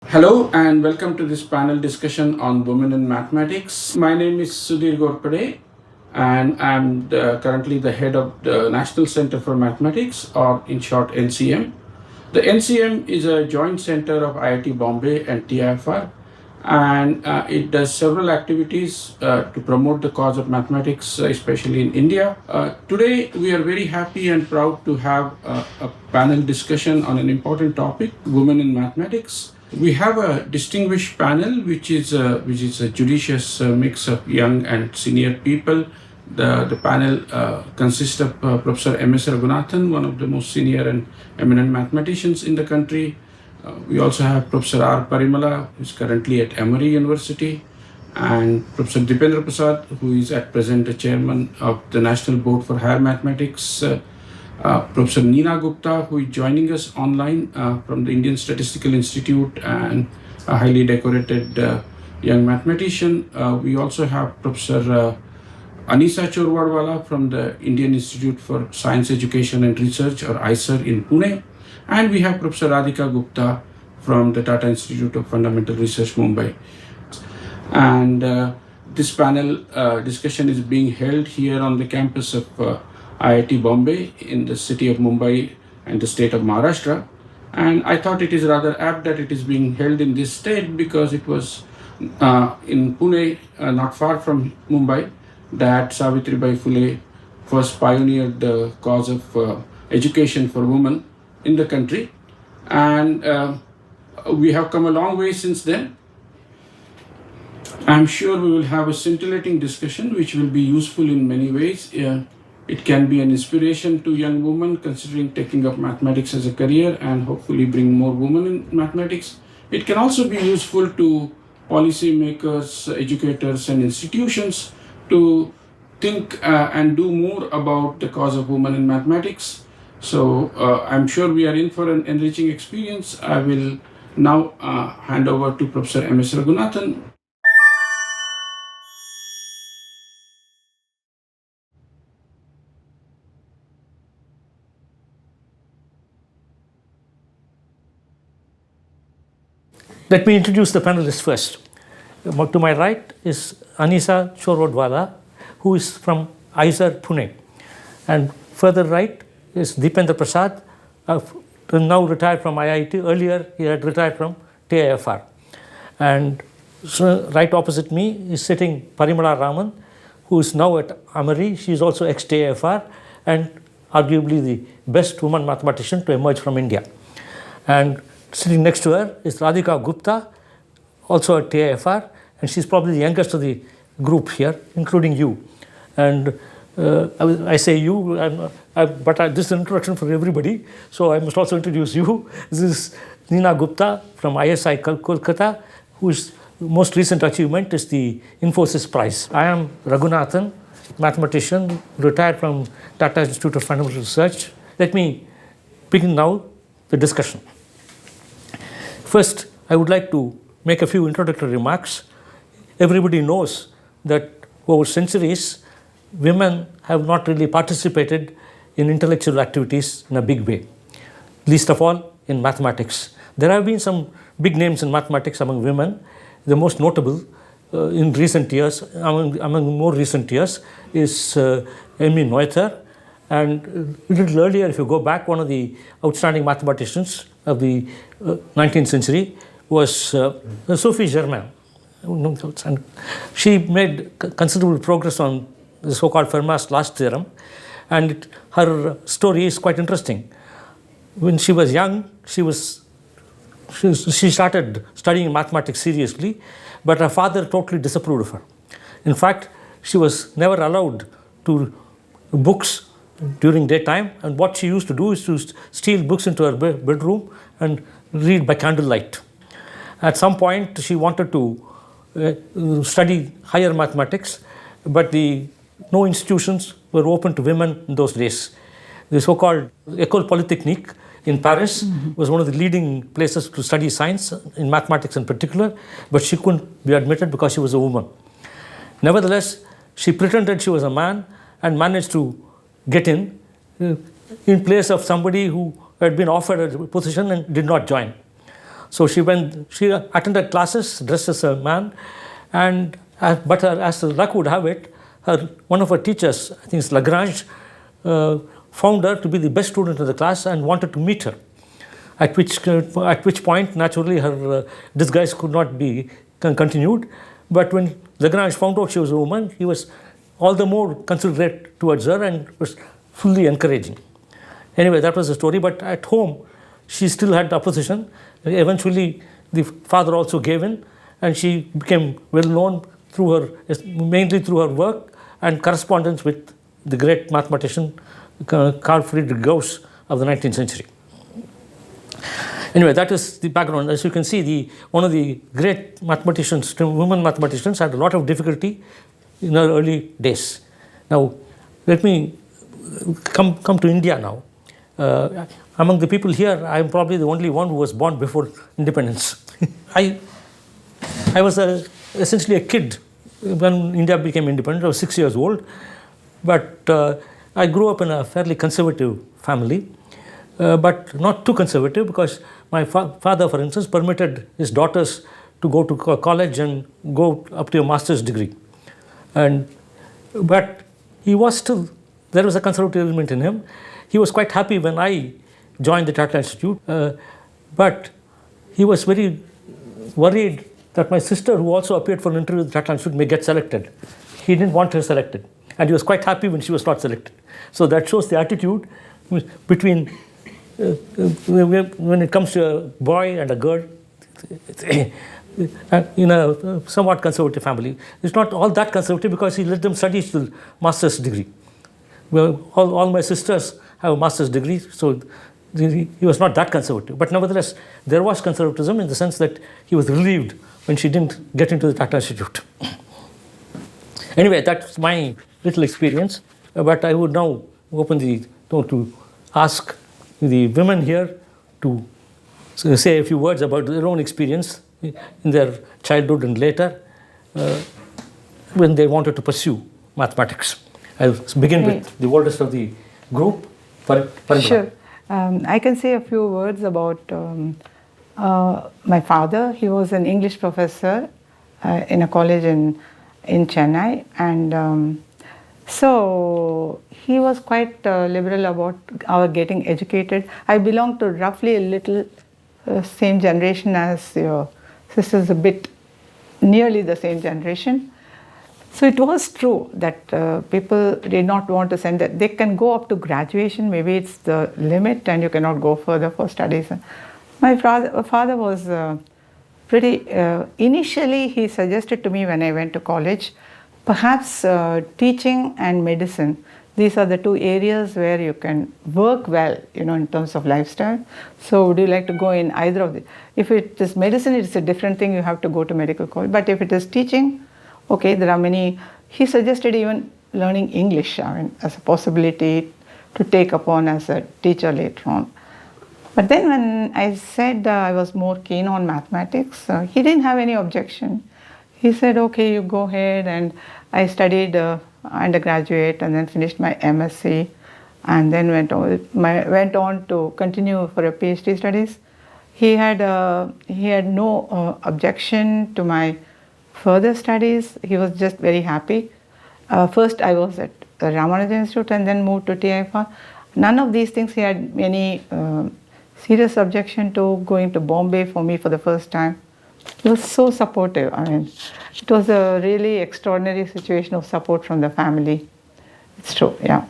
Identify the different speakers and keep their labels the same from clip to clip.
Speaker 1: Hello and welcome to this panel discussion on women in mathematics. My name is Sudhir Gorpade and I'm currently the head of the National Center for Mathematics, or in short NCM. The NCM is a joint center of IIT Bombay and TIFR, and it does several activities to promote the cause of mathematics, especially in India. Today, we are very happy and proud to have a panel discussion on an important topic, women in mathematics. We have a distinguished panel, which is a judicious mix of young and senior people. The panel consists of Professor M.S. Raghunathan, one of the most senior and eminent mathematicians in the country. We also have Professor R. Parimala, who is currently at Emory University, and Professor Dipendra Prasad, who is at present the chairman of the National Board for Higher Mathematics. Professor Neena Gupta, who is joining us online from the Indian Statistical Institute and a highly decorated young mathematician. We also have Professor Anisa Chorwadwala from the Indian Institute for Science Education and Research, or ISER, in Pune. And we have Professor Radhika Gupta from the Tata Institute of Fundamental Research, Mumbai. And this panel discussion is being held here on the campus of IIT Bombay in the city of Mumbai and the state of Maharashtra. And I thought it is rather apt that it is being held in this state because it was in Pune, not far from Mumbai, that Savitribai Phule first pioneered the cause of education for women in the country. And we have come a long way since then. I'm sure we will have a scintillating discussion which will be useful in many ways. It can be an inspiration to young women considering taking up mathematics as a career and hopefully bring more women in mathematics. It can also be useful to policymakers, educators, and institutions to think and do more about the cause of women in mathematics. So I'm sure we are in for an enriching experience. I will now hand over to Professor M.S. Raghunathan.
Speaker 2: Let me introduce the panelists first. To my right is Anisa Chorwadwala, who is from ISER, Pune. And further right is Dipendra Prasad, now retired from IIT. Earlier, he had retired from TIFR. And so right opposite me is sitting Parimala Raman, who is now at Emory. She is also ex-TIFR and arguably the best woman mathematician to emerge from India. And sitting next to her is Radhika Gupta, also at TIFR, and she's probably the youngest of the group here, including you. And I say you, but this is an introduction for everybody, so I must also introduce you. This is Neena Gupta from ISI Kolkata, whose most recent achievement is the Infosys Prize. I am Raghunathan, mathematician, retired from Tata Institute of Fundamental Research. Let me begin now the discussion. First, I would like to make a few introductory remarks. Everybody knows that over centuries, women have not really participated in intellectual activities in a big way, least of all in mathematics. There have been some big names in mathematics among women. The most notable in recent years, among more recent years, is Emmy Noether. And a little earlier, if you go back, one of the outstanding mathematicians of the 19th century was Sophie Germain. And she made considerable progress on the so-called Fermat's last theorem. And her story is quite interesting. When she was young, she started studying mathematics seriously, but her father totally disapproved of her. In fact, she was never allowed to books during daytime, and what she used to do is to steal books into her bedroom and read by candlelight. At some point, she wanted to study higher mathematics, but no institutions were open to women in those days. The so-called École Polytechnique in Paris was one of the leading places to study science, in mathematics in particular, but she couldn't be admitted because she was a woman. Nevertheless, she pretended she was a man and managed to get in place of somebody who had been offered a position and did not join. So she attended classes dressed as a man, and but as the luck would have it, one of her teachers, I think it's Lagrange, found her to be the best student in the class and wanted to meet her. At which point, naturally, her disguise could not be continued. But when Lagrange found out she was a woman, he was all the more considerate towards her and was fully encouraging. Anyway, that was the story. But at home, she still had opposition. Eventually, the father also gave in, and she became well known mainly through her work and correspondence with the great mathematician Carl Friedrich Gauss of the 19th century. Anyway, that is the background. As you can see, one of the great mathematicians, women mathematicians, had a lot of difficulty in her early days. Now, let me come to India now. Among the people here, I am probably the only one who was born before independence. I was essentially a kid when India became independent. I was 6 years old, but I grew up in a fairly conservative family, but not too conservative, because my father, for instance, permitted his daughters to go to college and go up to a master's degree. But he was still, there was a conservative element in him. He was quite happy when I joined the Tata Institute, but he was very worried that my sister, who also appeared for an interview at the Tata Institute, may get selected. He didn't want her selected, and he was quite happy when she was not selected. So that shows the attitude between when it comes to a boy and a girl in a somewhat conservative family. It's not all that conservative because he let them study till master's degree. Well, all my sisters have a master's degree, so he was not that conservative. But nevertheless, there was conservatism in the sense that he was relieved when she didn't get into the Tata Institute. Anyway, that's my little experience. But I would now open the door to ask the women here to say a few words about their own experience in their childhood and later when they wanted to pursue mathematics. I'll begin with the oldest of the group.
Speaker 3: Sure. I can say a few words about my father. He was an English professor in a college in Chennai, and so he was quite liberal about our getting educated. I belong to roughly a little same generation as your sisters, a bit nearly the same generation. So it was true that people did not want to send that. They can go up to graduation, maybe it's the limit, and you cannot go further for studies. My father was pretty, initially he suggested to me when I went to college, perhaps teaching and medicine. These are the two areas where you can work well, in terms of lifestyle. So would you like to go in either of the? If it is medicine, it's a different thing, you have to go to medical college. But if it is teaching, okay, there are many. He suggested even learning English, as a possibility to take upon as a teacher later on. But then when I said I was more keen on mathematics, he didn't have any objection. He said, okay, you go ahead, and I studied undergraduate and then finished my MSc, and then went on to continue for a PhD studies. He had no objection to my further studies. He was just very happy. First I was at the Ramanujan Institute and then moved to TIFR. None of these things he had any serious objection to. Going to Bombay for me for the first time, he was so supportive. It was a really extraordinary situation of support from the family. It's true, yeah.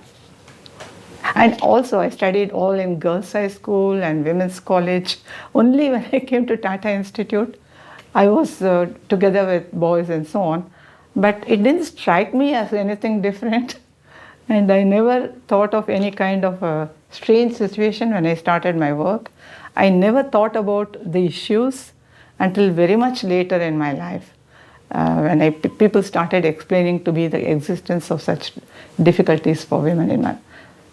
Speaker 3: And also I studied all in girls' high school and women's college. Only when I came to Tata Institute, I was together with boys and so on. But it didn't strike me as anything different. And I never thought of any kind of a strange situation when I started my work. I never thought about the issues until very much later in my life, when people started explaining to me the existence of such difficulties for women in math.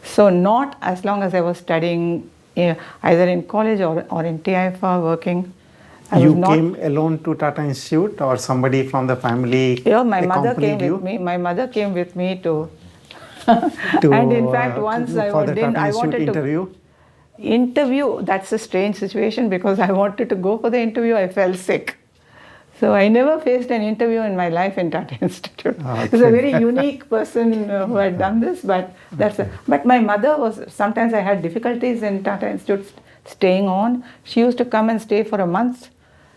Speaker 3: So not as long as I was studying either in college or in TIFR working.
Speaker 4: You came alone to Tata Institute, or somebody from the family
Speaker 3: my mother came
Speaker 4: you?
Speaker 3: with me. My mother came with me to and in fact once I wanted to
Speaker 4: interview.
Speaker 3: interview, that's a strange situation because I wanted to go for the interview, I fell sick. So I never faced an interview in my life in Tata Institute. It's a very unique person who had done this, but but my mother was, sometimes I had difficulties in Tata Institute staying on. She used to come and stay for a month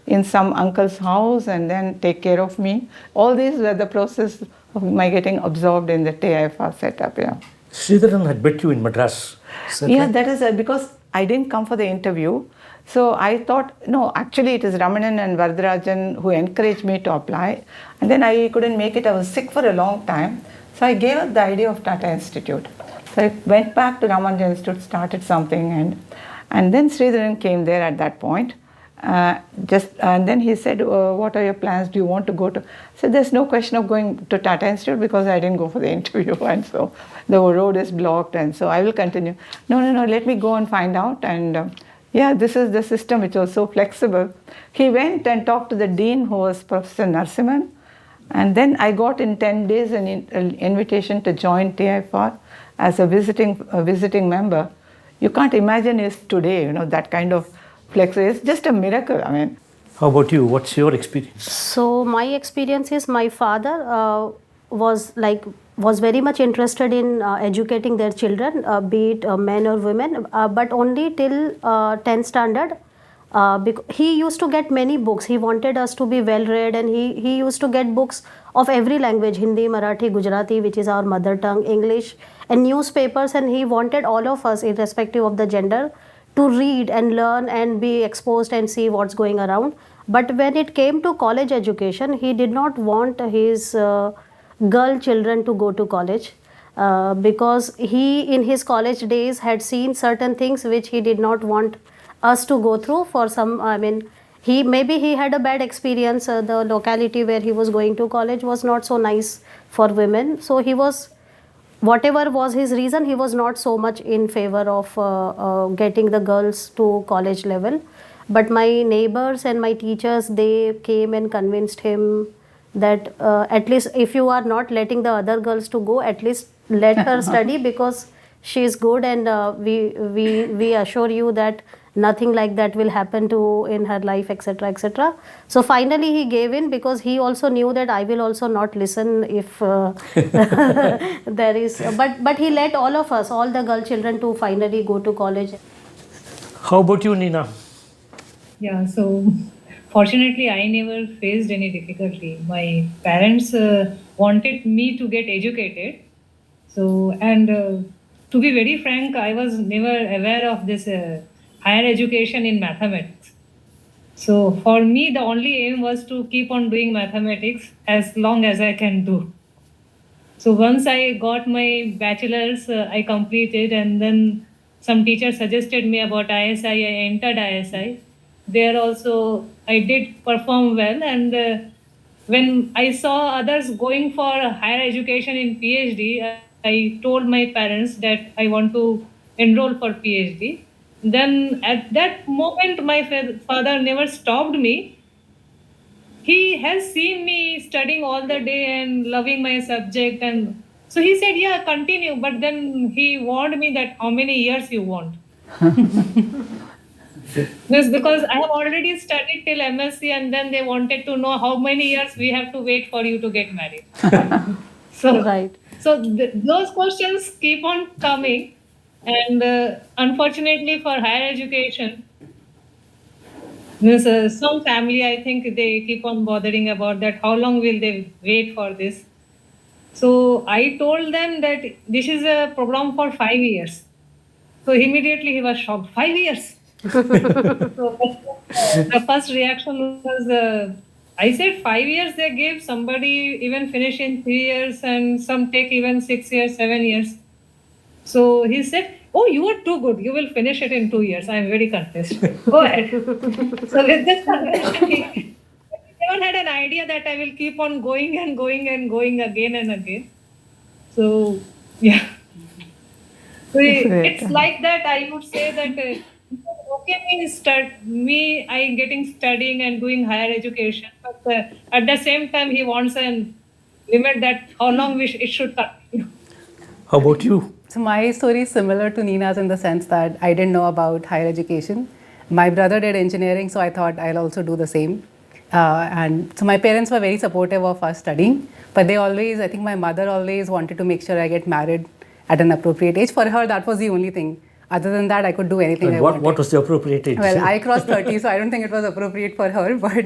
Speaker 3: in some uncle's house and then take care of me. All these were the process of my getting absorbed in the TIFR setup. Yeah.
Speaker 2: Sridharan had met you in Madras.
Speaker 3: Yeah, that is because I didn't come for the interview. So I thought, no, actually it is Ramanan and Varadarajan who encouraged me to apply. And then I couldn't make it. I was sick for a long time. So I gave up the idea of Tata Institute. So I went back to Ramanujan Institute, started something, and then Sridharan came there at that point. And then he said, what are your plans? Do you want to go to? So there's no question of going to Tata Institute because I didn't go for the interview, and so the road is blocked, and so I will continue. No, let me go and find out. And yeah, this is the system which was so flexible. He went and talked to the dean, who was Professor Narasimhan, and then I got in 10 days an invitation to join TIFR as a visiting member. You can't imagine it today, that kind of flexibility. It's just a miracle. I mean.
Speaker 2: How about you? What's your experience?
Speaker 5: So my experience is my father was very much interested in educating their children, be it men or women, but only till 10th standard. Because he used to get many books. He wanted us to be well read, and he used to get books of every language: Hindi, Marathi, Gujarati, which is our mother tongue, English, and newspapers. And he wanted all of us, irrespective of the gender, to read and learn and be exposed and see what's going around. But when it came to college education, he did not want his girl children to go to college because he, in his college days, had seen certain things which he did not want us to go through. For some, he had a bad experience. The locality where he was going to college was not so nice for women. So he was, whatever was his reason, he was not so much in favor of getting the girls to college level. But my neighbors and my teachers, they came and convinced him that at least if you are not letting the other girls to go, at least let her study because she is good, and we assure you that nothing like that will happen to in her life, etc., etc. So finally he gave in because he also knew that I will also not listen if there is. But he let all of us, all the girl children, to finally go to college.
Speaker 2: How about you, Nina?
Speaker 6: Yeah, so fortunately I never faced any difficulty. My parents wanted me to get educated. So, and to be very frank, I was never aware of this higher education in mathematics. So for me, the only aim was to keep on doing mathematics as long as I can do. So once I got my bachelor's, I completed, and then some teacher suggested me about ISI. I entered ISI. There also I did perform well, and when I saw others going for higher education in PhD, I told my parents that I want to enroll for PhD. Then at that moment, my father never stopped me. He has seen me studying all the day and loving my subject, and so he said, yeah, continue. But then he warned me that how many years you want. Yes, because I have already studied till MSc, and then they wanted to know how many years we have to wait for you to get married. So,
Speaker 5: right.
Speaker 6: So those questions keep on coming, and unfortunately for higher education, some family, I think they keep on bothering about that. How long will they wait for this? So I told them that this is a program for 5 years. So immediately he was shocked. 5 years. So the first reaction was, I said 5 years they gave, somebody even finish in 3 years, and some take even 6 years, 7 years. So he said, oh, you are too good. You will finish it in 2 years. I am very confused. Go ahead. So with this conversation, he never had an idea that I will keep on going and going and going again and again. So, yeah. So it's like that. I would say that I getting studying and doing higher education, but at the same time he wants a limit that how long it should continue.
Speaker 2: How about you?
Speaker 7: So my story is similar to Nina's in the sense that I didn't know about higher education. My brother did engineering, so I thought I'll also do the same. And so my parents were very supportive of us studying, but they always, I think my mother always wanted to make sure I get married at an appropriate age. For her, that was the only thing. Other than that, I could do anything I wanted.
Speaker 2: What was the appropriate age?
Speaker 7: Well, I crossed 30, so I don't think it was appropriate for her. But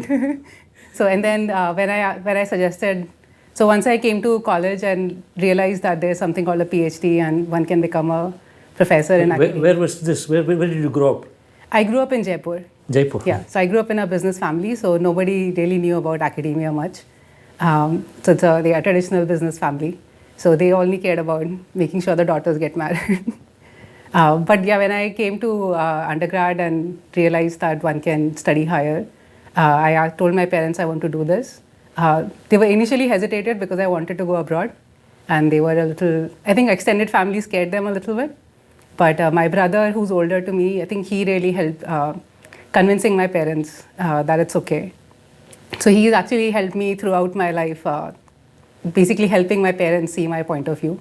Speaker 7: so, and then when I suggested, so once I came to college and realized that there's something called a PhD and one can become a professor in academia.
Speaker 2: Where was this? Where did you grow up?
Speaker 7: I grew up in Jaipur.
Speaker 2: Jaipur.
Speaker 7: Yeah, so I grew up in a business family, so nobody really knew about academia much. So it's a traditional business family. So they only cared about making sure the daughters get married. But yeah, when I came to undergrad and realized that one can study higher, I told my parents I want to do this. They were initially hesitated because I wanted to go abroad. And they were a little, I think extended family scared them a little bit. But my brother, who's older to me, I think he really helped convincing my parents that it's okay. So he's actually helped me throughout my life, basically helping my parents see my point of view.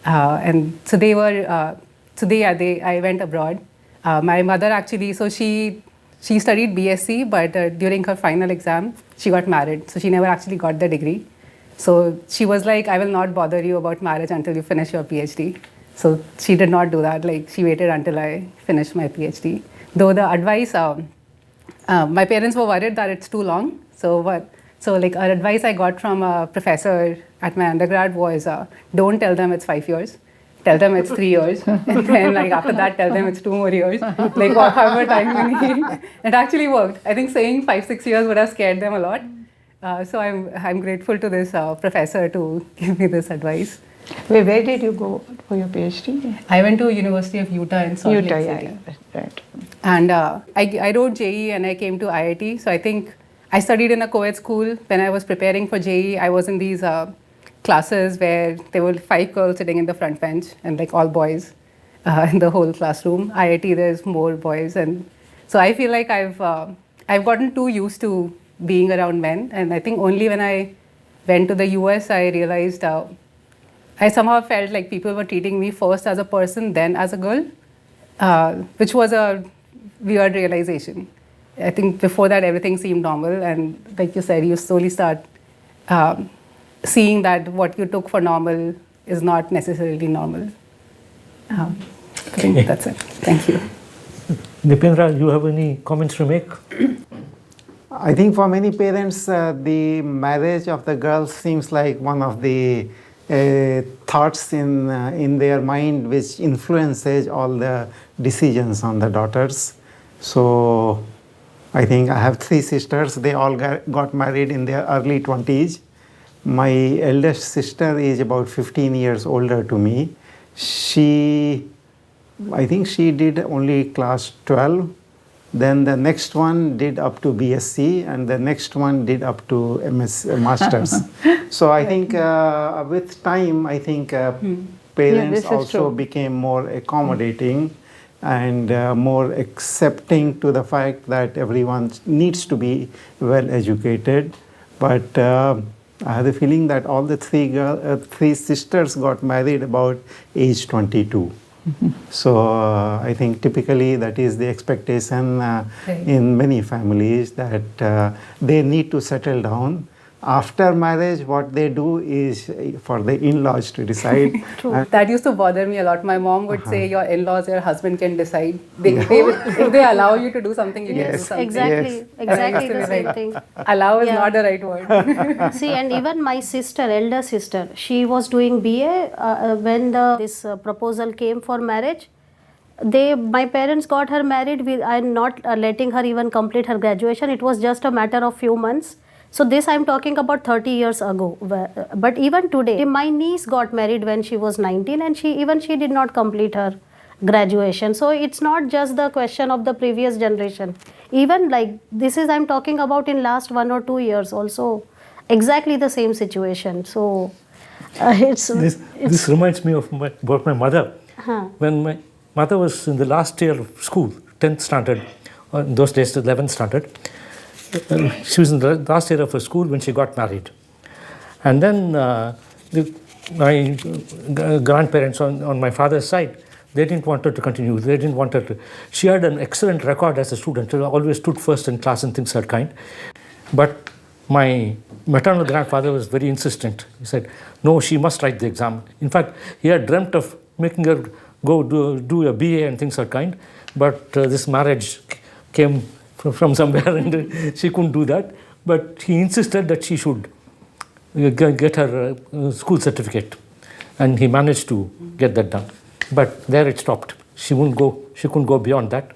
Speaker 7: And so they were, I went abroad. My mother actually, so she studied BSc, but during her final exam, she got married. So she never actually got the degree. So she was like, I will not bother you about marriage until you finish your PhD. So she did not do that. Like she waited until I finished my PhD. Though the advice, my parents were worried that it's too long. So like our advice I got from a professor at my undergrad was, don't tell them it's 5 years. Tell them it's 3 years. And then like after that, tell them it's 2 more years. Like however time you need. It actually worked. I think saying 5-6 years would have scared them a lot. So I'm grateful to this professor to give me this advice.
Speaker 3: Where did you go for your PhD?
Speaker 7: I went to University of Utah in Salt Lake City.
Speaker 3: Yeah, right.
Speaker 7: And I wrote JEE and I came to IIT. So I think I studied in a co-ed school. When I was preparing for JEE, I was in these classes where there were 5 girls sitting in the front bench and like all boys in the whole classroom. IIT, there's more boys. And so I feel like I've gotten too used to being around men. And I think only when I went to the US, I realized I somehow felt like people were treating me first as a person, then as a girl, which was a weird realization. I think before that, everything seemed normal. And like you said, you slowly start seeing that what you took for normal is not necessarily normal. I think that's it. Thank you.
Speaker 2: Dipendra, you have any comments to make?
Speaker 4: I think for many parents, the marriage of the girls seems like one of the thoughts in their mind which influences all the decisions on the daughters. So I think I have 3 sisters. They all got married in their early 20s. My eldest sister is about 15 years older to me. I think she did only class 12. Then the next one did up to BSc, and the next one did up to MS Masters. So I think with time, I think parents also became more accommodating and more accepting to the fact that everyone needs to be well educated. But I have the feeling that all the 3 sisters got married about age 22. So I think typically that is the expectation in many families, that they need to settle down. After marriage, what they do is for the in-laws to decide.
Speaker 7: True. That used to bother me a lot. My mom would say, your in-laws, your husband can decide. If they allow you to do something, you can do something.
Speaker 5: Exactly the same thing.
Speaker 7: Allow is not the right word.
Speaker 5: See, and even my sister, elder sister, she was doing BA when this proposal came for marriage. My parents got her married and not letting her even complete her graduation. It was just a matter of few months. So this I'm talking about 30 years ago. But even today, my niece got married when she was 19 and she did not complete her graduation. So it's not just the question of the previous generation. Even like this is I'm talking about in last 1 or 2 years also exactly the same situation. So
Speaker 2: this reminds me of about my mother. When my mother was in the last year of school, 10th standard, or in those days 11th standard, she was in the last year of her school when she got married. And then my grandparents on my father's side, they didn't want her to continue. They didn't want her to. She had an excellent record as a student. She always stood first in class and things of that kind. But my maternal grandfather was very insistent. He said, no, she must write the exam. In fact, he had dreamt of making her go do a BA and things of that kind. But this marriage came from somewhere and she couldn't do that. But he insisted that she should get her school certificate. And he managed to get that done. But there it stopped. She couldn't go beyond that.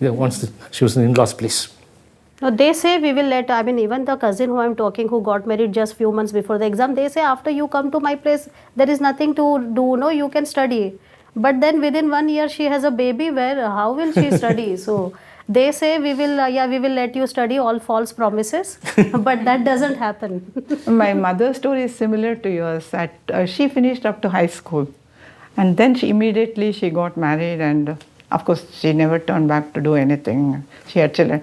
Speaker 2: Once she was in in-laws' place.
Speaker 5: No, they say we will let, I mean, even the cousin who I'm talking, who got married just few months before the exam, they say after you come to my place, there is nothing to do, no, you can study. But then within 1 year, she has a baby, how will she study? So they say we will let you study, all false promises, but that doesn't happen.
Speaker 3: My mother's story is similar to yours, that she finished up to high school. And then she got married, and of course she never turned back to do anything. She had children.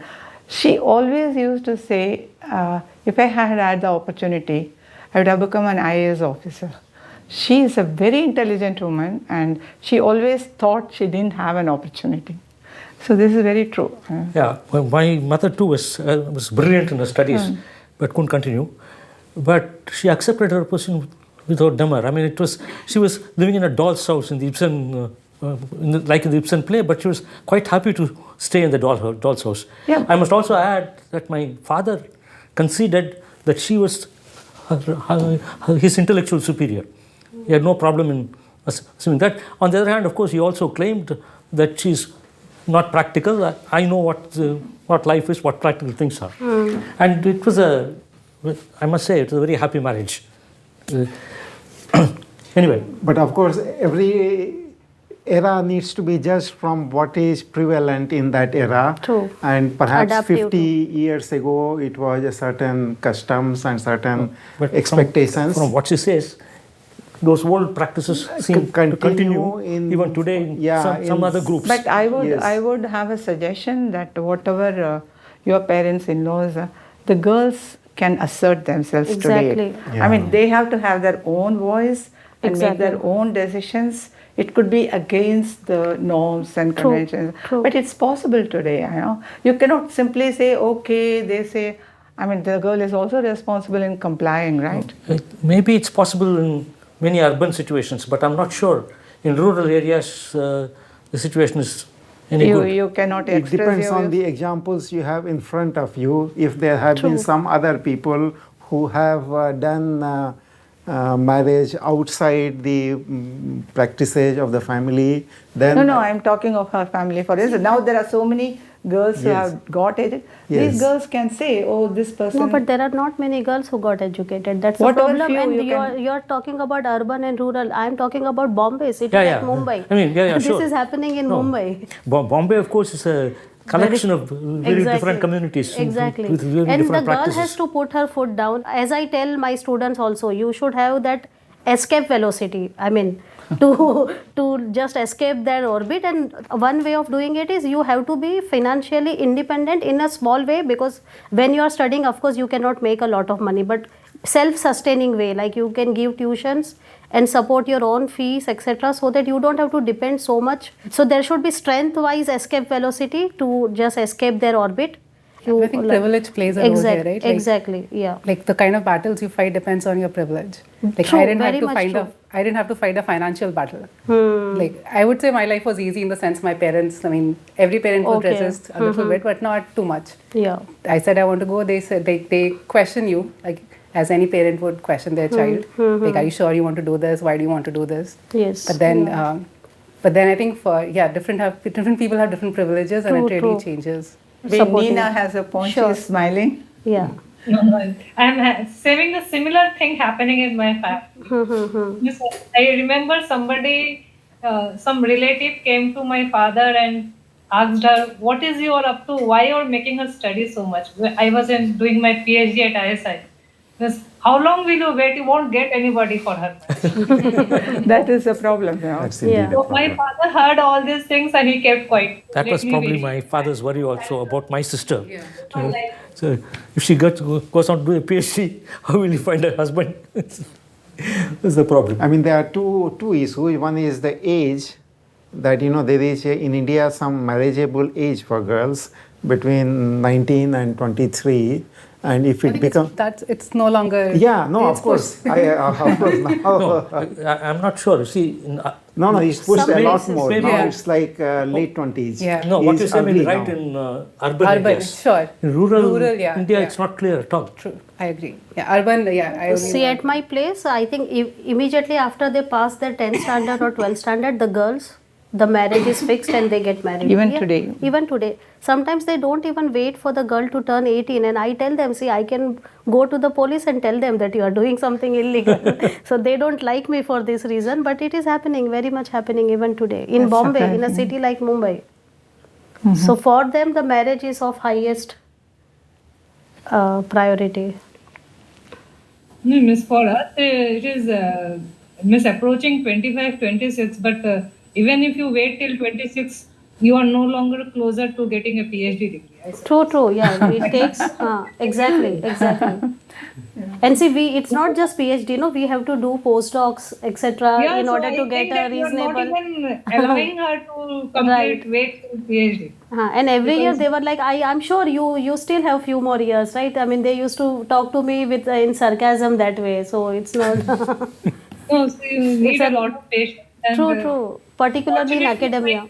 Speaker 3: She always used to say, if I had had the opportunity, I would have become an IAS officer. She is a very intelligent woman, and she always thought she didn't have an opportunity. So this is very true.
Speaker 2: Yeah, well, my mother too was brilliant in her studies, but couldn't continue. But she accepted her position without demur. I mean, she was living in a doll's house in the Ibsen, like in the Ibsen play, but she was quite happy to stay in the doll's house.
Speaker 3: Yeah.
Speaker 2: I must also add that my father conceded that she was his intellectual superior. He had no problem in assuming that. On the other hand, of course, he also claimed that she's not practical. I know what life is, what practical things are. And it was I must say, it was a very happy marriage. Anyway.
Speaker 4: But of course, every era needs to be judged from what is prevalent in that era.
Speaker 5: True.
Speaker 4: And perhaps
Speaker 5: Adaptive
Speaker 4: 50 years ago, it was a certain customs and certain
Speaker 2: But
Speaker 4: expectations.
Speaker 2: From what she says, those old practices seem to continue even today in some other groups.
Speaker 3: But I would have a suggestion that whatever your parents-in-laws, the girls can assert themselves
Speaker 5: Exactly.
Speaker 3: today.
Speaker 4: Yeah.
Speaker 3: I mean, they have to have their own voice and make their own decisions. It could be against the norms and conventions, but it's possible today. You know, you cannot simply say, okay, they say. I mean, the girl is also responsible in complying, right?
Speaker 2: Maybe it's possible in many urban situations, but I'm not sure. In rural areas, the situation is any good.
Speaker 3: You cannot
Speaker 4: It
Speaker 3: express
Speaker 4: depends
Speaker 3: your
Speaker 4: on the examples you have in front of you. If there have been some other people who have done marriage outside the practices of the family, then...
Speaker 3: No, I'm talking of her family. For instance, now there are so many girls who have got educated.
Speaker 4: Yes.
Speaker 3: These girls can say, oh, this person...
Speaker 5: No, but there are not many girls who got educated. That's the
Speaker 3: Whatever
Speaker 5: problem.
Speaker 3: few
Speaker 5: And you're talking about urban and rural. I'm talking about Bombay, city
Speaker 2: Yeah,
Speaker 5: like Mumbai.
Speaker 2: I mean,
Speaker 5: This
Speaker 2: sure.
Speaker 5: is happening in Mumbai.
Speaker 2: Bombay, of course, is a collection of very different communities
Speaker 5: Exactly.
Speaker 2: with very
Speaker 5: and
Speaker 2: different
Speaker 5: the girl
Speaker 2: practices.
Speaker 5: has to put her foot down. As I tell my students also, you should have that escape velocity. I mean, to just escape their orbit. And one way of doing it is you have to be financially independent in a small way, because when you are studying, of course, you cannot make a lot of money, but self-sustaining way, like you can give tuitions and support your own fees, etc., so that you don't have to depend so much. So there should be strength-wise escape velocity to just escape their orbit.
Speaker 7: I think privilege plays a role here, right?
Speaker 5: Exactly, yeah.
Speaker 7: Like the kind of battles you fight depends on your privilege. Like
Speaker 5: True,
Speaker 7: I didn't have to fight a financial battle. Like I would say my life was easy in the sense my parents, I mean, every parent would resist a little bit, but not too much.
Speaker 5: Yeah.
Speaker 7: I said I want to go, they said they question you, like as any parent would question their child. Like, are you sure you want to do this? Why do you want to do this?
Speaker 5: Yes.
Speaker 7: But then I think different people have different privileges, and it really changes.
Speaker 3: Nina has a point. She's smiling.
Speaker 5: Yeah.
Speaker 6: No, I'm saving a similar thing happening in my family. I remember somebody, some relative came to my father and asked her, what is you all up to? Why you're making her study so much? I was doing my PhD at ISI. Because how long will you wait? You won't get anybody for her.
Speaker 3: That is a problem now.
Speaker 4: That's indeed a
Speaker 6: So
Speaker 4: problem.
Speaker 6: my father heard all these things and he kept quiet.
Speaker 2: That was probably my father's worry also about my sister. So if she goes on to do a PhD, how will he find a husband? is the problem.
Speaker 4: I mean, there are two issues. One is the age, that there is in India some marriageable age for girls between 19 and 23, and if
Speaker 7: I
Speaker 4: it
Speaker 7: think
Speaker 4: becomes
Speaker 7: it's no longer.
Speaker 4: yeah, no,
Speaker 7: it's
Speaker 4: of course,
Speaker 7: pushed.
Speaker 4: of course now.
Speaker 2: No, I'm not sure. See,
Speaker 4: No, it's pushed
Speaker 5: Some
Speaker 4: a lot
Speaker 5: places,
Speaker 4: more.
Speaker 2: maybe-
Speaker 4: Now
Speaker 7: Yeah.
Speaker 4: it's like late 20s.
Speaker 7: Yeah.
Speaker 2: no, what
Speaker 4: Is
Speaker 2: you say may be
Speaker 4: early
Speaker 2: right
Speaker 4: now.
Speaker 2: in urban
Speaker 7: Urban,
Speaker 2: areas.
Speaker 7: sure.
Speaker 2: In rural,
Speaker 7: yeah,
Speaker 2: India,
Speaker 7: yeah.
Speaker 2: it's not clear at all.
Speaker 7: True, I agree. Yeah, urban, yeah. I only
Speaker 5: See,
Speaker 7: know-
Speaker 5: at my place, I think immediately after they pass their 10th standard or 12th standard, the girls, the marriage is fixed and they get married.
Speaker 3: Even today.
Speaker 5: Even today. Sometimes they don't even wait for the girl to turn 18, and I tell them, see, I can go to the police and tell them that you are doing something illegal. So they don't like me for this reason, but it is happening, very much happening even today. In
Speaker 3: That's
Speaker 5: Bombay, in a
Speaker 3: surprising.
Speaker 5: city like Mumbai. So for them, the marriage is of highest priority.
Speaker 6: No, Miss, for us, it is Miss approaching 25, 26, but even if you wait till 26, you are no longer closer to getting a PhD degree. I suppose.
Speaker 5: True, yeah. It takes, exactly. And see, it's not just PhD, no, we have to do postdocs, etc.
Speaker 6: Yeah,
Speaker 5: in
Speaker 6: so
Speaker 5: order
Speaker 6: I
Speaker 5: to
Speaker 6: think
Speaker 5: get a
Speaker 6: that you are not
Speaker 5: reasonable.
Speaker 6: even allowing her to complete
Speaker 5: Right.
Speaker 6: wait till PhD.
Speaker 5: And every year they were like, I'm sure you still have few more years, right? I mean, they used to talk to me with in sarcasm that way, so it's not.
Speaker 6: No, so you need
Speaker 5: a-
Speaker 6: a lot of patience. And,
Speaker 5: True. Particularly in
Speaker 6: fortunately,
Speaker 5: academia.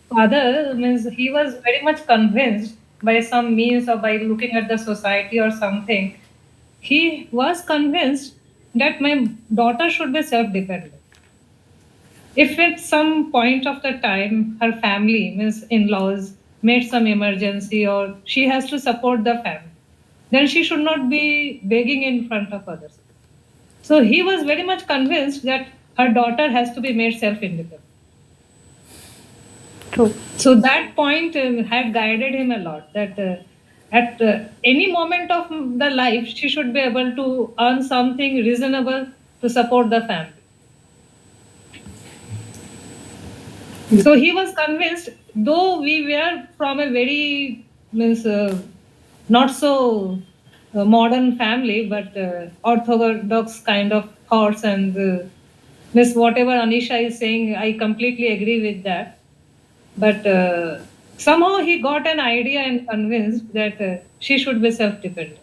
Speaker 6: my father means he was very much convinced by some means or by looking at the society or something. He was convinced that my daughter should be self-dependent. If at some point of the time her family, means in-laws, made some emergency or she has to support the family, then she should not be begging in front of others. So he was very much convinced that her daughter has to be made self-independent.
Speaker 5: True.
Speaker 6: So that point had guided him a lot, that at any moment of the life, she should be able to earn something reasonable to support the family. So he was convinced, though we were from a very not so modern family, but orthodox kind of thoughts, and whatever Anisha is saying, I completely agree with that. But somehow he got an idea and convinced that she should be self-dependent.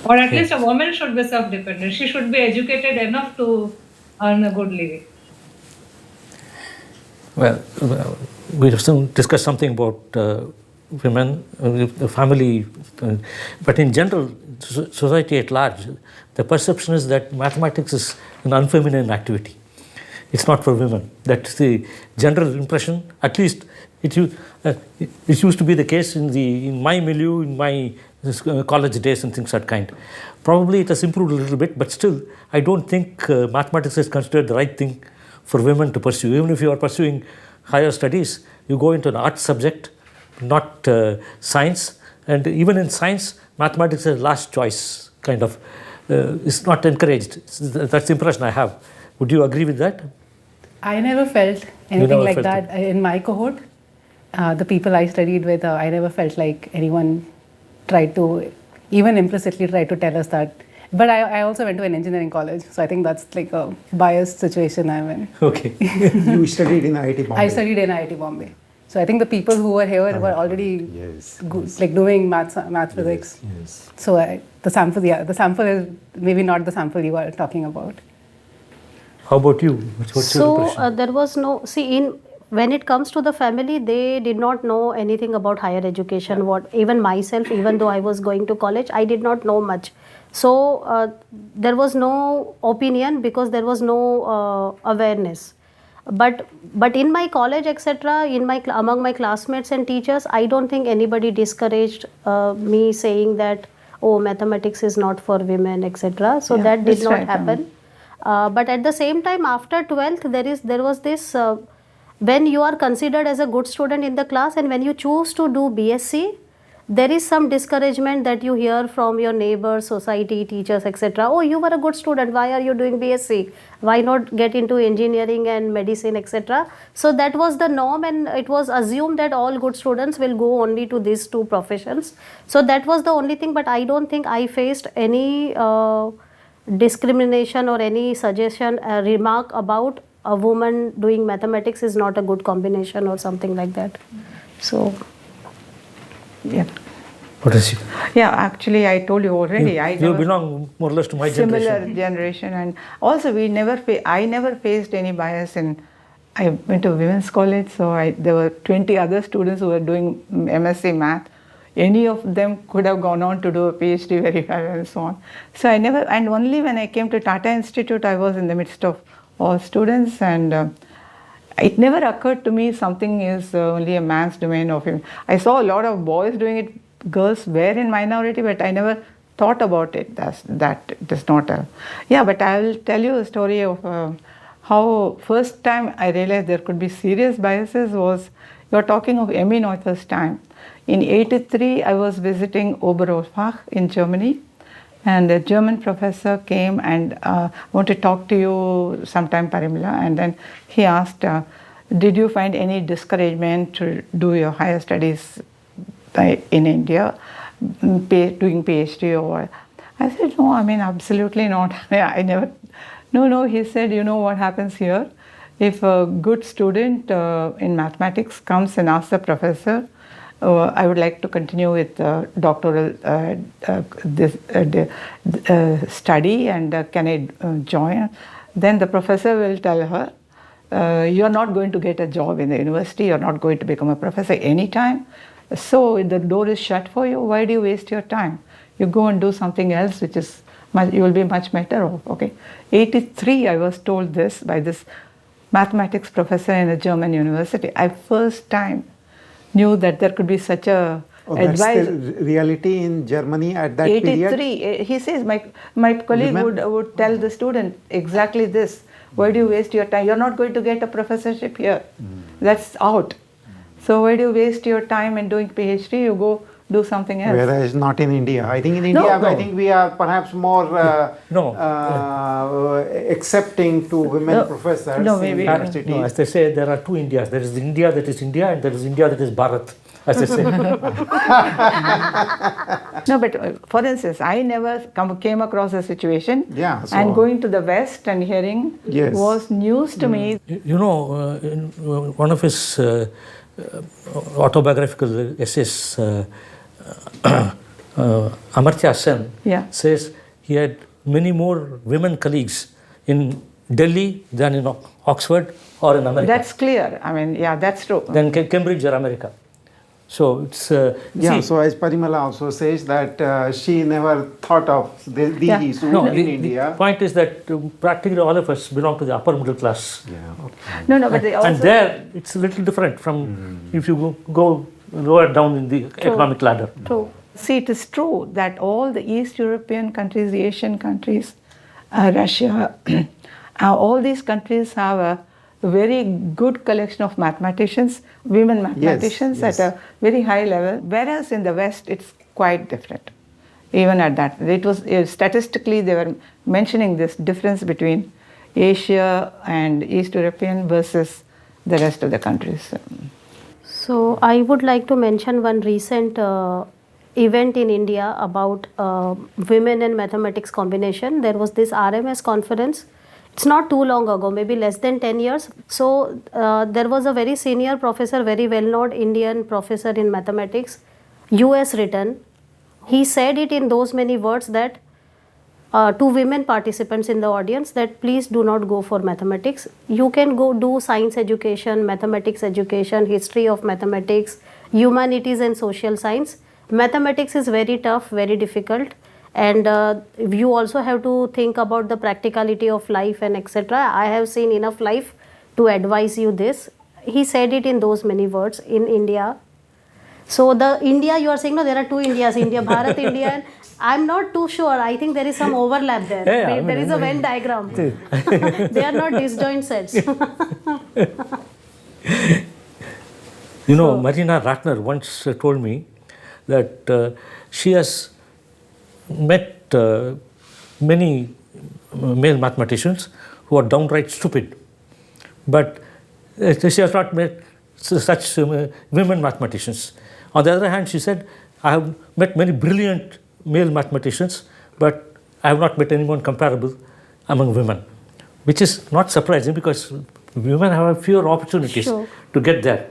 Speaker 6: Or at least a woman should be self-dependent. She should be educated enough to earn a good living.
Speaker 2: Well, we'll soon discuss something about women, the family, but in general, society at large, the perception is that mathematics is an unfeminine activity. It's not for women. That's the general impression. At least it used to be the case in my milieu, in my college days and things that kind. Probably it has improved a little bit, but still, I don't think mathematics is considered the right thing for women to pursue. Even if you are pursuing higher studies, you go into an art subject, not science. And even in science, mathematics is a last choice, kind of. It's not encouraged. That's the impression I have. Would you agree with that?
Speaker 7: I never felt anything
Speaker 2: never
Speaker 7: like
Speaker 2: felt
Speaker 7: that in my cohort. The people I studied with, I never felt like anyone tried to, even implicitly tried to tell us that. But I also went to an engineering college, so I think that's like a biased situation I'm in.
Speaker 2: Okay.
Speaker 4: You studied in IIT Bombay.
Speaker 7: I studied in IIT Bombay. So I think the people who were here were already like doing math physics.
Speaker 4: Yes.
Speaker 7: So the sample is maybe not the sample you are talking about.
Speaker 2: How about you? What's your
Speaker 5: So
Speaker 2: impression?
Speaker 5: there was no, when it comes to the family, they did not know anything about higher education. Even myself, even though I was going to college, I did not know much. So there was no opinion because there was no awareness. But in my college, etc., among my classmates and teachers, I don't think anybody discouraged me saying that, oh, mathematics is not for women, etc. So that did
Speaker 3: that's
Speaker 5: not
Speaker 3: right,
Speaker 5: happen. But at the same time, after 12th, there was this, when you are considered as a good student in the class and when you choose to do BSc, there is some discouragement that you hear from your neighbors, society, teachers, etc. Oh, you were a good student, why are you doing BSc? Why not get into engineering and medicine, etc. So that was the norm, and it was assumed that all good students will go only to these two professions. So that was the only thing, but I don't think I faced any discrimination or any suggestion, remark about a woman doing mathematics is not a good combination or something like that. So,
Speaker 3: Yeah.
Speaker 2: What is it?
Speaker 3: Yeah, actually, I told you already. I
Speaker 2: You
Speaker 3: never-
Speaker 2: belong more or less to my
Speaker 3: similar
Speaker 2: generation.
Speaker 3: generation, and also I never faced any bias in. I went to women's college, so there were 20 other students who were doing MSc Math. Any of them could have gone on to do a PhD very well and so on. So I never, and only when I came to Tata Institute, I was in the midst of all students, and it never occurred to me something is only a man's domain of him. I saw a lot of boys doing it. Girls were in minority, but I never thought about it. That does not. Yeah, but I will tell you a story of how first time I realized there could be serious biases was, you're talking of Emmy Noether's time. In '83, I was visiting Oberolfach in Germany, and a German professor came and want to talk to you sometime, Parimla. And then he asked, did you find any discouragement to do your higher studies in India, doing PhD or what? I said, no, I mean, absolutely not. I never, no, he said, you know what happens here? If a good student in mathematics comes and asks the professor, I would like to continue with doctoral study, and can I join? Then the professor will tell her, you're not going to get a job in the university, you're not going to become a professor anytime. So the door is shut for you. Why do you waste your time? You go and do something else, which is you will be much better off. Okay, '83, I was told this by this mathematics professor in a German university. I first time knew that there could be such a advice.
Speaker 4: That's the reality in Germany at that period.
Speaker 3: '83, he says my colleague would tell the student exactly this. Why do you waste your time? You're not going to get a professorship here. That's out. So why do you waste your time in doing PhD? You go do something else.
Speaker 4: Whereas not in India. I think in India, I think we are perhaps more accepting to women professors in universities.
Speaker 2: No, as they say, there are two Indias. There is India that is India, and there is India that is Bharat, as they say.
Speaker 3: No, but for instance, I never came across a situation, and going to the West and hearing was news to me.
Speaker 2: You know, in one of his autobiographical essays, Amartya Sen says he had many more women colleagues in Delhi than in Oxford or in America.
Speaker 3: That's clear. I mean, yeah, that's true.
Speaker 2: Than Cambridge or America. So it's
Speaker 4: so as Parimala also says that she never thought of these in India.
Speaker 2: The point is that practically all of us belong to the upper middle class.
Speaker 3: No, but they also,
Speaker 2: and there it's a little different from if you go lower down in the economic ladder.
Speaker 3: True. See, it is true that all the East European countries, the Asian countries, Russia, all these countries have a very good collection of mathematicians, women mathematicians at a very high level, whereas in the West it's quite different. Even at that, it was statistically they were mentioning this difference between Asia and East European versus the rest of the countries.
Speaker 5: So I would like to mention one recent event in India about women and mathematics combination. There was this RMS conference. It's not too long ago, maybe less than 10 years. So there was a very senior professor, very well-known Indian professor in mathematics, US written. He said it in those many words that to women participants in the audience that please do not go for mathematics. You can go do science education, mathematics education, history of mathematics, humanities and social science. Mathematics is very tough, very difficult. And you also have to think about the practicality of life and etc. I have seen enough life to advise you this. He said it in those many words in India. So the India you are saying, no, there are two Indias, India, Bharat, India. And I'm not too sure. I think there is some overlap there. There is a Venn diagram. They are not disjoint sets.
Speaker 2: You know, Marina Ratner once told me that she has met many male mathematicians who are downright stupid, but she has not met such women mathematicians. On the other hand, she said, I have met many brilliant male mathematicians, but I have not met anyone comparable among women, which is not surprising because women have fewer opportunities
Speaker 5: Sure.
Speaker 2: to get there.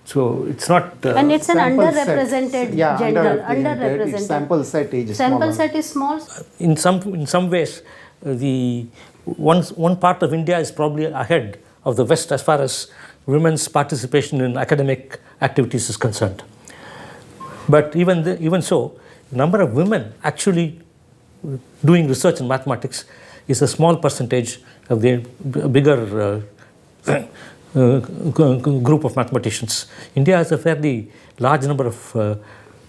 Speaker 2: So it's not.
Speaker 5: And it's an
Speaker 4: Sample set.
Speaker 5: underrepresented
Speaker 4: Yeah,
Speaker 5: gender.
Speaker 4: underrepresented. Its sample set is
Speaker 5: Sample
Speaker 4: smaller.
Speaker 5: set is small.
Speaker 2: In some ways, the one part of India is probably ahead of the West as far as women's participation in academic activities is concerned. But even so, the number of women actually doing research in mathematics is a small percentage of the bigger group of mathematicians. India has a fairly large number of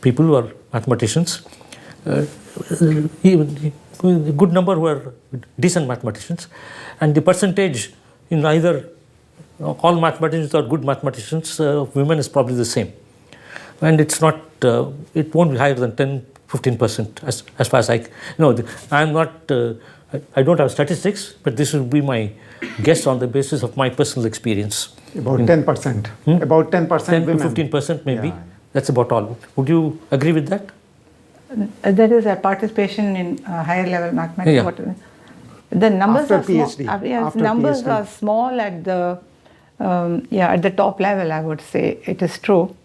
Speaker 2: people who are mathematicians, even a good number who are decent mathematicians, and the percentage in either all mathematicians or good mathematicians of women is probably the same. And it's not, it won't be higher than 10-15% as far as I know. I'm not, I don't have statistics, but this will be my guess on the basis of my personal experience.
Speaker 4: About 10%. About 10%
Speaker 2: 10 to
Speaker 4: women.
Speaker 2: 15% maybe.
Speaker 4: Yeah.
Speaker 2: That's about all. Would you agree with that?
Speaker 3: That is a participation in higher level mathematics.
Speaker 2: Yeah.
Speaker 3: Whatever. The numbers
Speaker 4: After
Speaker 3: are small.
Speaker 4: PhD.
Speaker 3: Yes,
Speaker 4: After
Speaker 3: numbers
Speaker 4: PhD.
Speaker 3: are small at the at the top level. I would say it is true.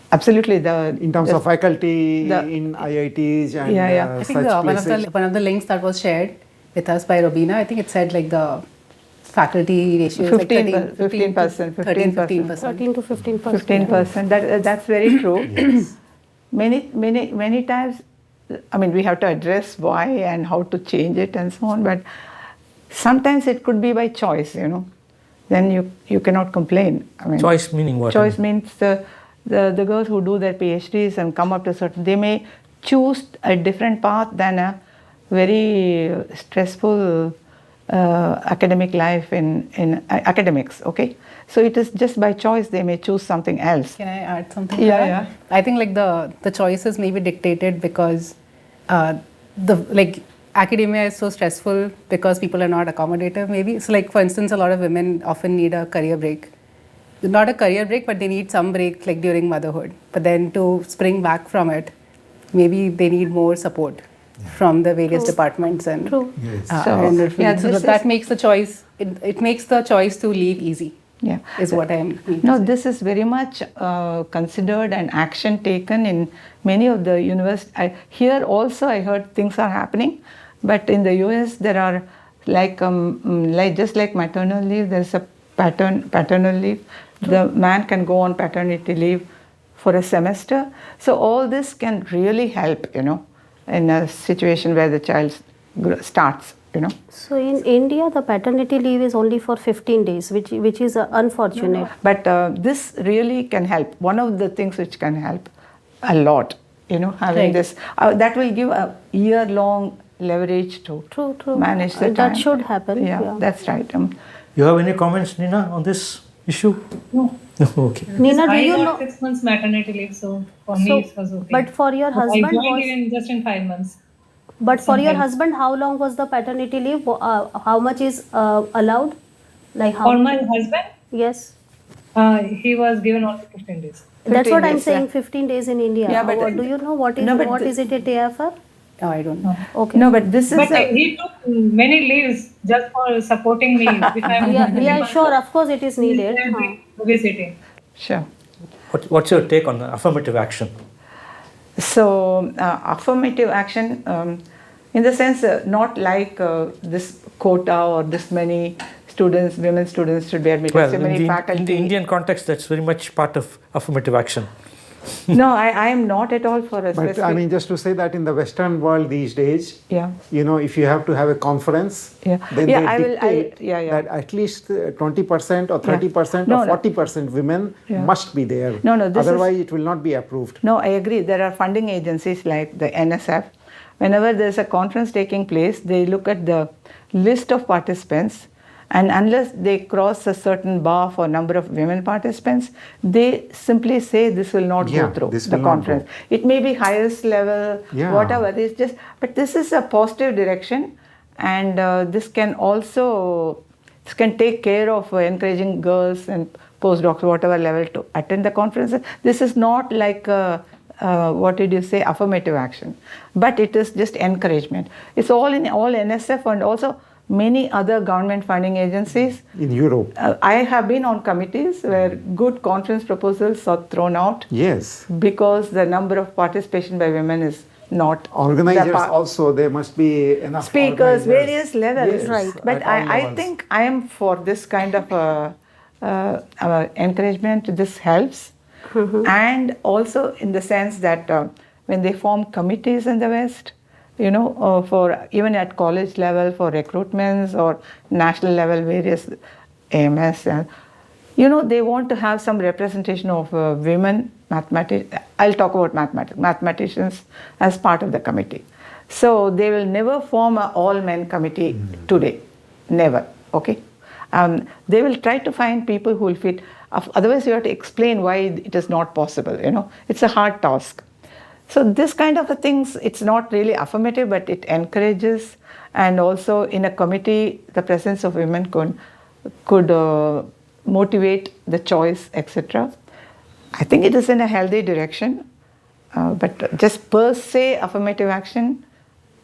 Speaker 3: Absolutely,
Speaker 4: In terms of faculty in IITs and
Speaker 3: Yeah.
Speaker 7: I
Speaker 4: such
Speaker 7: think
Speaker 4: places.
Speaker 7: one of the links that was shared with us by Robina, I think it said like the faculty ratio is like
Speaker 3: 15%.
Speaker 7: 15%.
Speaker 5: 13 to 15%.
Speaker 3: 15%. That's very true. Many times, I mean, we have to address why and how to change it and so on. But sometimes it could be by choice. Then you cannot complain. I mean,
Speaker 2: Choice meaning what?
Speaker 3: choice means the girls who do their PhDs and come up to certain, they may choose a different path than a very stressful academic life in academics. Okay, so it is just by choice they may choose something else.
Speaker 7: Can I add something?
Speaker 3: Yeah,
Speaker 7: to that?
Speaker 3: yeah.
Speaker 7: I think like the choices may be dictated because academia is so stressful because people are not accommodative. Maybe so. Like for instance, a lot of women often need a career break. Not a career break, but they need some break like during motherhood. But then to spring back from it, maybe they need more support from the various departments and
Speaker 5: True.
Speaker 7: so that makes the choice. It makes the choice to leave easy.
Speaker 3: Yeah,
Speaker 7: is what I mean.
Speaker 3: No, this is very much considered and action taken in many of the universities. Here also I heard things are happening, but in the US there are like just like maternal leave, there is a paternal leave. The man can go on paternity leave for a semester. So all this can really help, in a situation where the child starts,
Speaker 5: So in India, the paternity leave is only for 15 days, which is unfortunate.
Speaker 3: But this really can help. One of the things which can help a lot, having this, that will give a year-long leverage to
Speaker 5: True.
Speaker 3: manage the time.
Speaker 5: That should happen.
Speaker 3: Yeah, that's right.
Speaker 2: You have any comments, Nina, on this issue?
Speaker 6: No.
Speaker 2: Okay.
Speaker 5: Nina, do
Speaker 6: I
Speaker 5: you
Speaker 6: got
Speaker 5: know?
Speaker 6: 6 months maternity leave, so for me it was okay.
Speaker 5: But for your husband
Speaker 6: I joined
Speaker 5: was.
Speaker 6: in just in 5 months.
Speaker 5: But for your
Speaker 6: Sometimes.
Speaker 5: husband, how long was the paternity leave? How much is allowed? Like how?
Speaker 6: For my husband,
Speaker 5: Yes.
Speaker 6: he was given only 15 days.
Speaker 5: That's
Speaker 3: 15
Speaker 5: what I'm
Speaker 3: days,
Speaker 5: saying.
Speaker 3: yeah.
Speaker 5: 15 days in India.
Speaker 3: Yeah, but-
Speaker 5: do you know what is
Speaker 3: No, but
Speaker 5: what
Speaker 3: the-
Speaker 5: is it a TFR?
Speaker 7: Oh, I don't know.
Speaker 5: Okay.
Speaker 3: No, but this is
Speaker 6: But he took many leaves just for supporting me. If I'm
Speaker 5: Yeah, sure. Of course, it is needed.
Speaker 6: Obesity.
Speaker 3: sure.
Speaker 2: What's your take on affirmative action?
Speaker 3: So affirmative action, in the sense, not like this quota or this many students, women students should be admitted.
Speaker 2: Well,
Speaker 3: so many
Speaker 2: in
Speaker 3: faculty.
Speaker 2: the Indian context, that's very much part of affirmative action.
Speaker 3: No, I am not at all for a
Speaker 4: But
Speaker 3: specific.
Speaker 4: I mean, just to say that in the Western world these days,
Speaker 3: Yeah.
Speaker 4: if you have to have a conference,
Speaker 3: Yeah.
Speaker 4: then
Speaker 3: Yeah,
Speaker 4: they
Speaker 3: I will-
Speaker 4: dictate
Speaker 3: yeah.
Speaker 4: that at least 20% or 30%
Speaker 3: No,
Speaker 4: or
Speaker 3: no.
Speaker 4: 40% women
Speaker 3: Yeah.
Speaker 4: must be there.
Speaker 3: No, this is-
Speaker 4: Otherwise, it will not be approved.
Speaker 3: No, I agree. There are funding agencies like the NSF. Whenever there's a conference taking place, they look at the list of participants, and unless they cross a certain bar for number of women participants, they simply say this will not
Speaker 4: Yeah,
Speaker 3: go through
Speaker 4: this
Speaker 3: the
Speaker 4: will not
Speaker 3: conference. It may be highest level,
Speaker 4: Yeah.
Speaker 3: whatever. It's just, but this is a positive direction, and this can take care of encouraging girls and postdocs, whatever level, to attend the conferences. This is not like what did you say, affirmative action, but it is just encouragement. It's all in all NSF and also many other government funding agencies.
Speaker 4: In Europe.
Speaker 3: I have been on committees where good conference proposals are thrown out.
Speaker 4: Yes.
Speaker 3: Because the number of participation by women is not.
Speaker 4: Organizers also, there must be enough
Speaker 3: speakers,
Speaker 4: organizers.
Speaker 3: various levels.
Speaker 4: Yes,
Speaker 3: Right. But I think I am for this kind of encouragement. This helps. And also in the sense that when they form committees in the West, for even at college level for recruitments or national level various AMS, they want to have some representation of women mathematicians. I'll talk about mathematicians as part of the committee. So they will never form an all-men committee today, never. Okay, they will try to find people who will fit. Otherwise, you have to explain why it is not possible. It's a hard task. So this kind of things, it's not really affirmative, but it encourages, and also in a committee, the presence of women could motivate the choice, etc. I think it is in a healthy direction, but just per se affirmative action,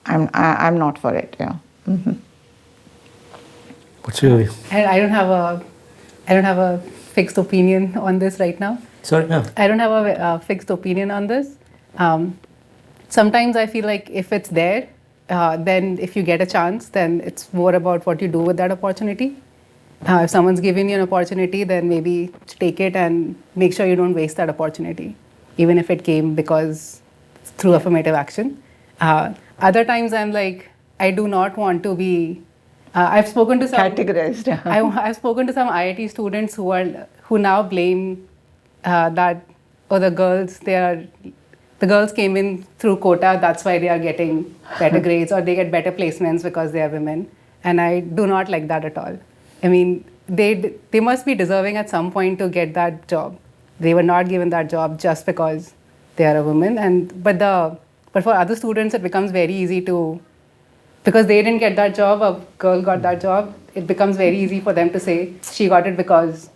Speaker 3: I'm not for it. Yeah.
Speaker 2: What's your?
Speaker 7: I don't have a fixed opinion on this right now.
Speaker 2: Sorry, no.
Speaker 7: I don't have a fixed opinion on this. Sometimes I feel like if it's there, then if you get a chance, then it's more about what you do with that opportunity. If someone's given you an opportunity, then maybe take it and make sure you don't waste that opportunity, even if it came through affirmative action. Other times I'm like, I do not want to be. I've spoken to some
Speaker 3: categorized.
Speaker 7: I've spoken to some IIT students who now blame that the girls came in through quota, that's why they are getting better grades, or they get better placements because they are women. And I do not like that at all. I mean, they must be deserving at some point to get that job. They were not given that job just because they are a woman. But for other students, it becomes very easy because they didn't get that job, a girl got that job, it becomes very easy for them to say she got it because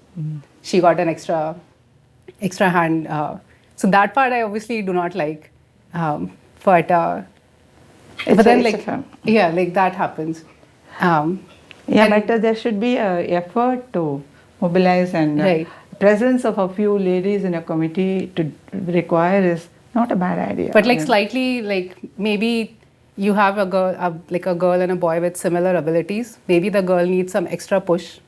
Speaker 7: she got an extra hand. So that part I obviously do not like, but then that happens.
Speaker 3: But there should be an effort to mobilize, and presence of a few ladies in a committee to require is not a bad idea.
Speaker 7: But slightly maybe you have a girl and a boy with similar abilities. Maybe the girl needs some extra push.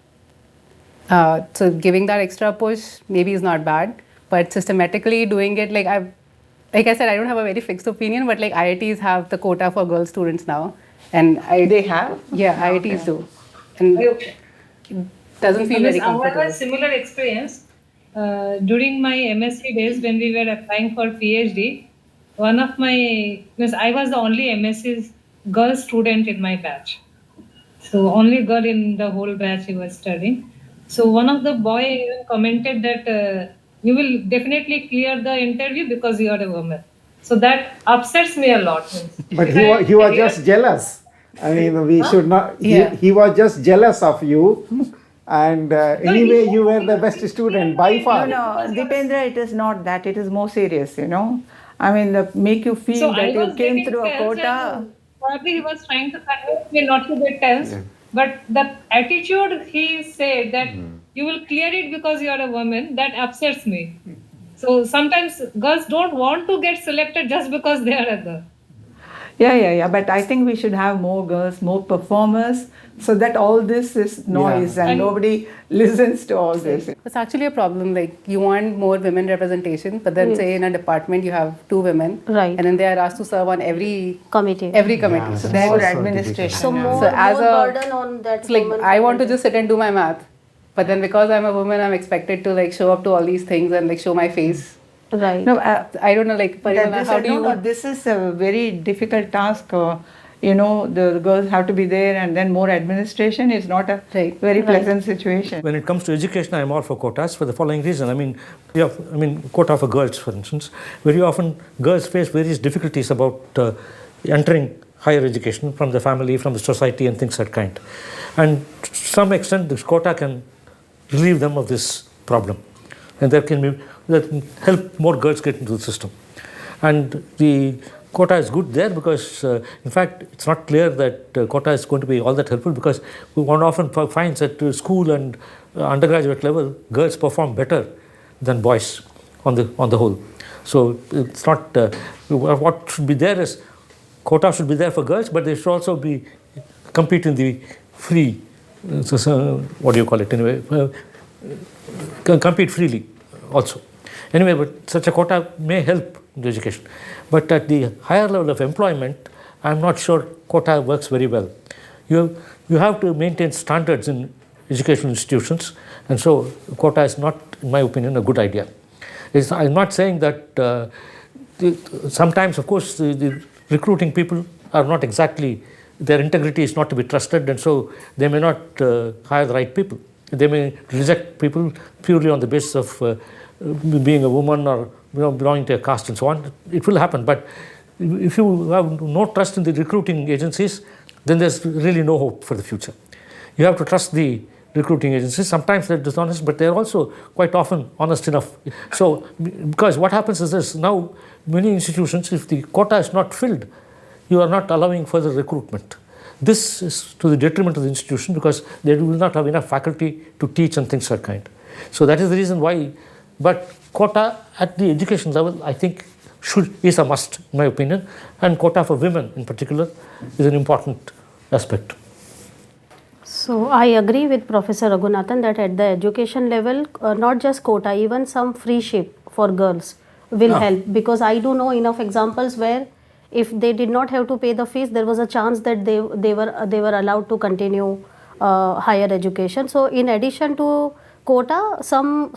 Speaker 7: So giving that extra push maybe is not bad. But systematically doing it, like I said, I don't have a very fixed opinion, but IITs have the quota for girl students now, and
Speaker 3: they have?
Speaker 7: Yeah, IITs do, and it doesn't feel very comfortable.
Speaker 6: I have a similar experience during my MSc days when we were applying for PhD. I was the only MSc girl student in my batch, so only girl in the whole batch who was studying. So one of the boy commented that. You will definitely clear the interview because you are a woman. So that upsets me a lot.
Speaker 4: But he was just jealous. I mean, we should not. He was just jealous of you. And anyway, you were the best student by far.
Speaker 3: No, Dipendra, it is not that. It is more serious, I mean, make you feel that you came through a quota.
Speaker 6: Probably he was trying to convince me not to get tense. Yeah. But the attitude he said that you will clear it because you are a woman, that upsets me. So sometimes girls don't want to get selected just because they are a girl.
Speaker 3: Yeah. But I think we should have more girls, more performers, so that all this is noise and nobody listens to all this.
Speaker 7: It's actually a problem. You want more women representation, but then say in a department you have 2 women,
Speaker 5: right?
Speaker 7: And then they are asked to serve on every committee.
Speaker 3: Yeah, so more administration.
Speaker 5: So more burden on that.
Speaker 7: It's I want to just sit and do my math, but then because I'm a woman, I'm expected to show up to all these things and show my face.
Speaker 5: Right.
Speaker 3: No,
Speaker 7: I don't know.
Speaker 3: This is a very difficult task. The girls have to be there, and then more administration is not a very pleasant situation.
Speaker 2: When it comes to education, I'm all for quotas for the following reason. I mean, quota for girls, for instance. Very often, girls face various difficulties about entering higher education from the family, from the society, and things that kind. And to some extent, this quota can relieve them of this problem, and that can help more girls get into the system. And the quota is good there because, in fact, it's not clear that quota is going to be all that helpful, because one often finds that school and undergraduate level, girls perform better than boys on the whole. So it's not, what should be there is, quota should be there for girls, but they should also be compete in the free, what do you call it anyway, compete freely also. Anyway, but such a quota may help in education. But at the higher level of employment, I'm not sure quota works very well. You have to maintain standards in educational institutions, and so quota is not, in my opinion, a good idea. I'm not saying that sometimes, of course, the recruiting people are not exactly, their integrity is not to be trusted, and so they may not hire the right people. They may reject people purely on the basis of being a woman or belonging to a caste and so on. It will happen, but if you have no trust in the recruiting agencies, then there's really no hope for the future. You have to trust the recruiting agencies. Sometimes they're dishonest, but they're also quite often honest enough. So, because what happens is this, now many institutions, if the quota is not filled, you are not allowing further recruitment. This is to the detriment of the institution, because they will not have enough faculty to teach and things of that kind. So that is the reason why, but quota at the education level, I think, is a must, in my opinion, and quota for women in particular is an important aspect.
Speaker 5: So I agree with Professor Raghunathan that at the education level, not just quota, even some free ship for girls will help, because I do know enough examples where if they did not have to pay the fees, there was a chance that they were allowed to continue higher education. So in addition to quota, some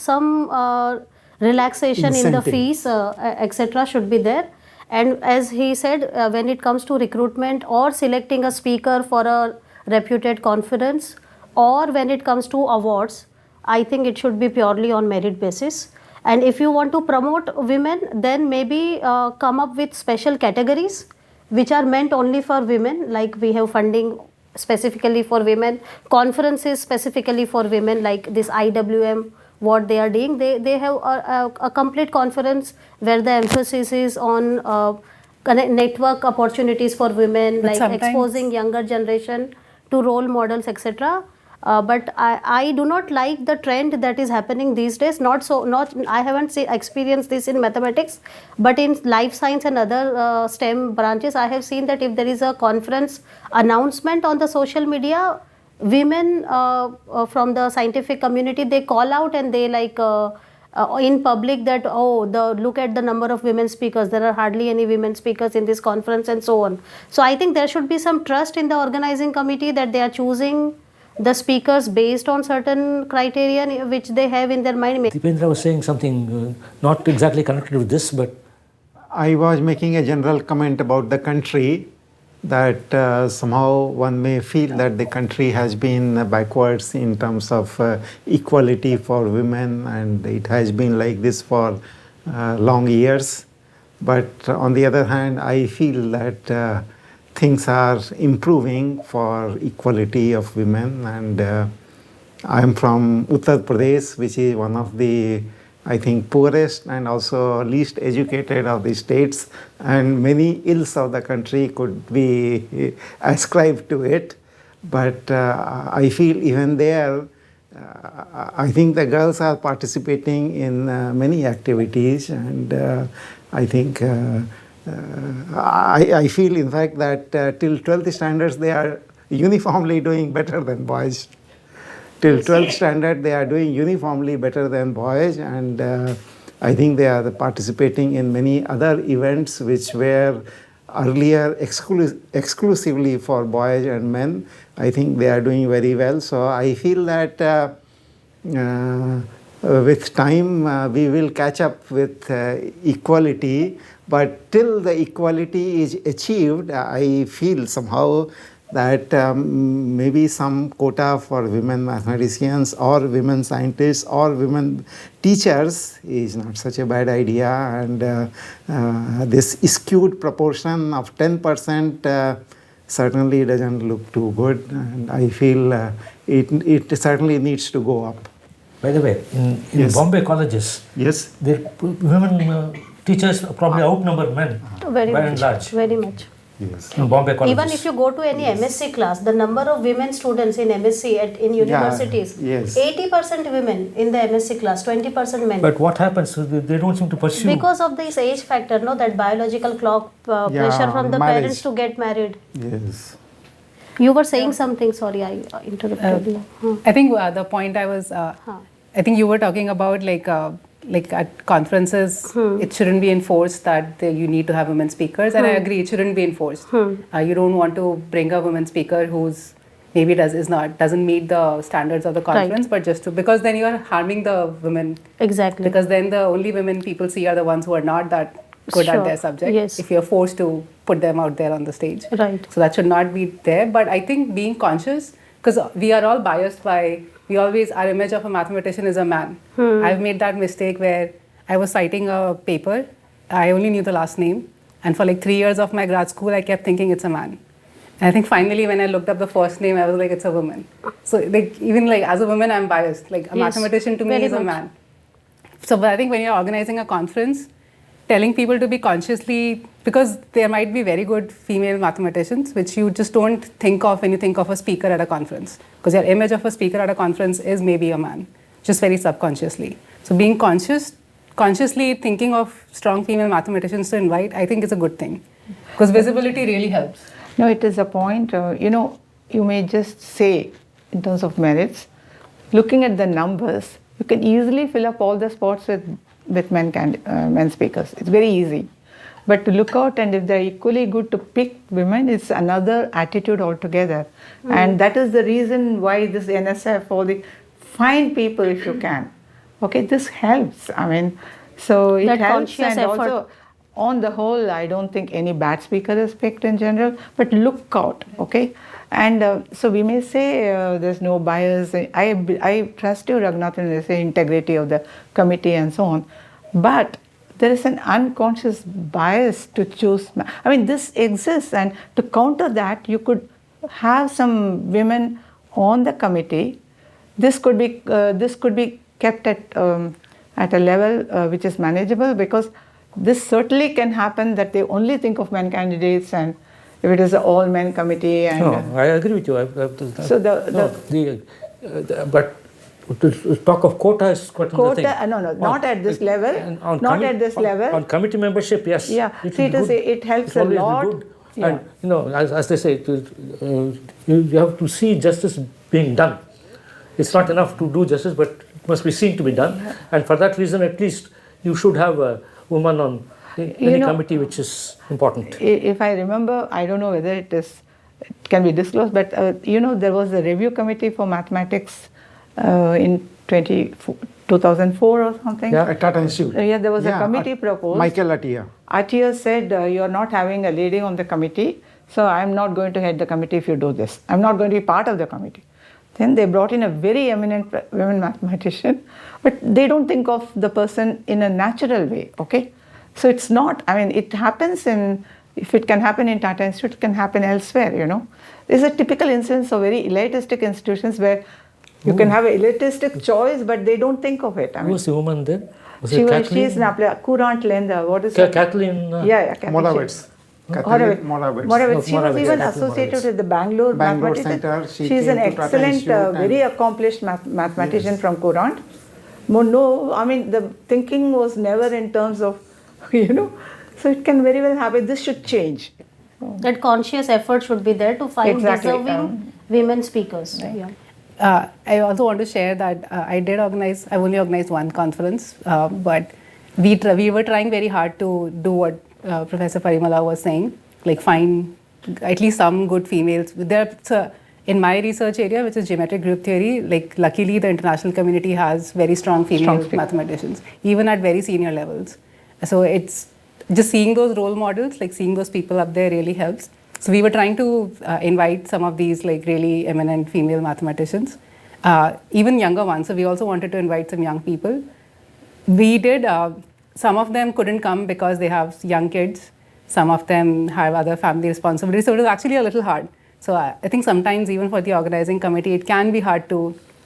Speaker 5: relaxation in the fees, etc. should be there. And as he said, when it comes to recruitment or selecting a speaker for a reputed conference, or when it comes to awards, I think it should be purely on merit basis. And if you want to promote women, then maybe come up with special categories which are meant only for women, like we have funding specifically for women, conferences specifically for women, like this IWM, what they are doing. They have a complete conference where the emphasis is on network opportunities for women, but like exposing younger generation to role models, etc. But I do not like the trend that is happening these days. I haven't experienced this in mathematics, but in life science and other STEM branches, I have seen that if there is a conference announcement on the social media, women from the scientific community, they call out and they like in public that, oh, look at the number of women speakers, there are hardly any women speakers in this conference, and so on. So I think there should be some trust in the organizing committee that they are choosing the speakers based on certain criteria which they have in their mind.
Speaker 2: Dipendra was saying something not exactly connected with this, but
Speaker 4: I was making a general comment about the country, that somehow one may feel that the country has been backwards in terms of equality for women, and it has been like this for long years. But on the other hand, I feel that things are improving for equality of women, and I am from Uttar Pradesh, which is one of the, I think, poorest and also least educated of the states, and many ills of the country could be ascribed to it. But I feel even there, I think the girls are participating in many activities, and I think I feel in fact that till 12th standards they are uniformly doing better than boys. Till 12th standard they are doing uniformly better than boys, and I think they are participating in many other events which were earlier exclusively for boys and men. I think they are doing very well. So I feel that with time we will catch up with equality, but till the equality is achieved, I feel somehow that maybe some quota for women mathematicians or women scientists or women teachers is not such a bad idea, and this skewed proportion of 10% certainly doesn't look too good, and I feel it certainly needs to go up.
Speaker 2: By the way, in
Speaker 4: Yes.
Speaker 2: Bombay colleges,
Speaker 4: Yes.
Speaker 2: women teachers probably outnumber men
Speaker 5: Very
Speaker 2: by
Speaker 5: much.
Speaker 2: and large
Speaker 5: Very much.
Speaker 4: Yes.
Speaker 2: in Bombay colleges.
Speaker 5: Even if you go to any MSc class, the number of women students in MSc in universities,
Speaker 4: yes.
Speaker 5: 80% women in the MSc class, 20% men.
Speaker 2: But what happens? They don't seem to pursue.
Speaker 5: Because of this age factor, no, that biological clock pressure from the
Speaker 4: marriage.
Speaker 5: parents to get married.
Speaker 4: Yes.
Speaker 5: You were saying something. Sorry, I interrupted you.
Speaker 7: I think the point I was, I think you were talking about like at conferences, it shouldn't be enforced that you need to have women speakers, and I agree, it shouldn't be enforced. You don't want to bring a women speaker who's maybe doesn't meet the standards of the conference, but just to, because then you are harming the women.
Speaker 5: Exactly.
Speaker 7: Because then the only women people see are the ones who are not that good at their subject.
Speaker 5: Yes.
Speaker 7: If you're forced to put them out there on the stage.
Speaker 5: Right.
Speaker 7: So that should not be there. But I think being conscious, because we are all biased by, our image of a mathematician is a man. I've made that mistake where I was citing a paper, I only knew the last name, and for like 3 years of my grad school, I kept thinking it's a man. And I think finally when I looked up the first name, I was like, it's a woman. So like, even like as a woman, I'm biased. Like a mathematician to me
Speaker 5: very
Speaker 7: is a
Speaker 5: much.
Speaker 7: man. So but I think when you're organizing a conference, telling people to be consciously, because there might be very good female mathematicians, which you just don't think of when you think of a speaker at a conference. Because your image of a speaker at a conference is maybe a man, just very subconsciously. So being consciously thinking of strong female mathematicians to invite, I think is a good thing. Because visibility really helps.
Speaker 3: No, it is a point, you may just say, in terms of merits, looking at the numbers, you can easily fill up all the spots with men speakers. It's very easy. But to look out, and if they're equally good to pick women, it's another attitude altogether. And that is the reason why this NSF, all the find people if you can. Okay, this helps. I mean, so it
Speaker 5: That
Speaker 3: helps,
Speaker 5: conscious
Speaker 3: and
Speaker 5: effort.
Speaker 3: also on the whole, I don't think any bad speaker is picked in general, but look out, okay? And so we may say there's no bias. I trust you, Raghunath, when they say integrity of the committee and so on. But there is an unconscious bias to choose. I mean, this exists, and to counter that, you could have some women on the committee. This could be kept at a level which is manageable, because this certainly can happen that they only think of men candidates, and if it is an all men committee. And
Speaker 2: No, I agree with you.
Speaker 3: So
Speaker 2: but to talk of quota is quite another thing.
Speaker 3: not at this level. At this level.
Speaker 2: On committee membership, yes.
Speaker 3: Yeah, it helps a lot.
Speaker 2: Good.
Speaker 3: Yeah.
Speaker 2: And as they say, you have to see justice being done. It's not enough to do justice, but it must be seen to be done. Yeah. And for that reason, at least you should have a woman on any committee, which is important.
Speaker 3: If I remember, I don't know whether it can be disclosed, but there was a review committee for mathematics in 2004 or something.
Speaker 4: Yeah, at Tata Institute.
Speaker 3: There was a committee proposed.
Speaker 4: Michael Atiyah.
Speaker 3: Atiyah said, you're not having a lady on the committee, so I'm not going to head the committee if you do this. I'm not going to be part of the committee. Then they brought in a very eminent women mathematician, but they don't think of the person in a natural way, okay? So it's not, I mean, it happens if it can happen in Tata Institute, it can happen elsewhere, There's a typical instance of very elitistic institutions where you can have an elitistic choice, but they don't think of it. I mean,
Speaker 2: who was the woman then?
Speaker 3: She's Courant Lenda. What is
Speaker 2: Kathleen?
Speaker 3: Kathleen.
Speaker 4: Morawitz.
Speaker 3: Morawitz. She was even associated with the Bangalore Mathematics
Speaker 4: Center.
Speaker 3: She's an excellent, very accomplished mathematician from Courant. No, I mean, the thinking was never in terms of, so it can very well happen. This should change.
Speaker 5: That conscious effort should be there to find deserving women speakers.
Speaker 3: Right.
Speaker 5: Yeah.
Speaker 7: I also want to share that I've only organized one conference, but we were trying very hard to do what Professor Parimala was saying, like find at least some good females. In my research area, which is geometric group theory, like luckily the international community has very strong female mathematicians, even at very senior levels. So it's just seeing those role models, like seeing those people up there really helps. So we were trying to invite some of these like really eminent female mathematicians, even younger ones. So we also wanted to invite some young people. We did, some of them couldn't come because they have young kids. Some of them have other family responsibilities. So it was actually a little hard. So I think sometimes even for the organizing committee, it can be hard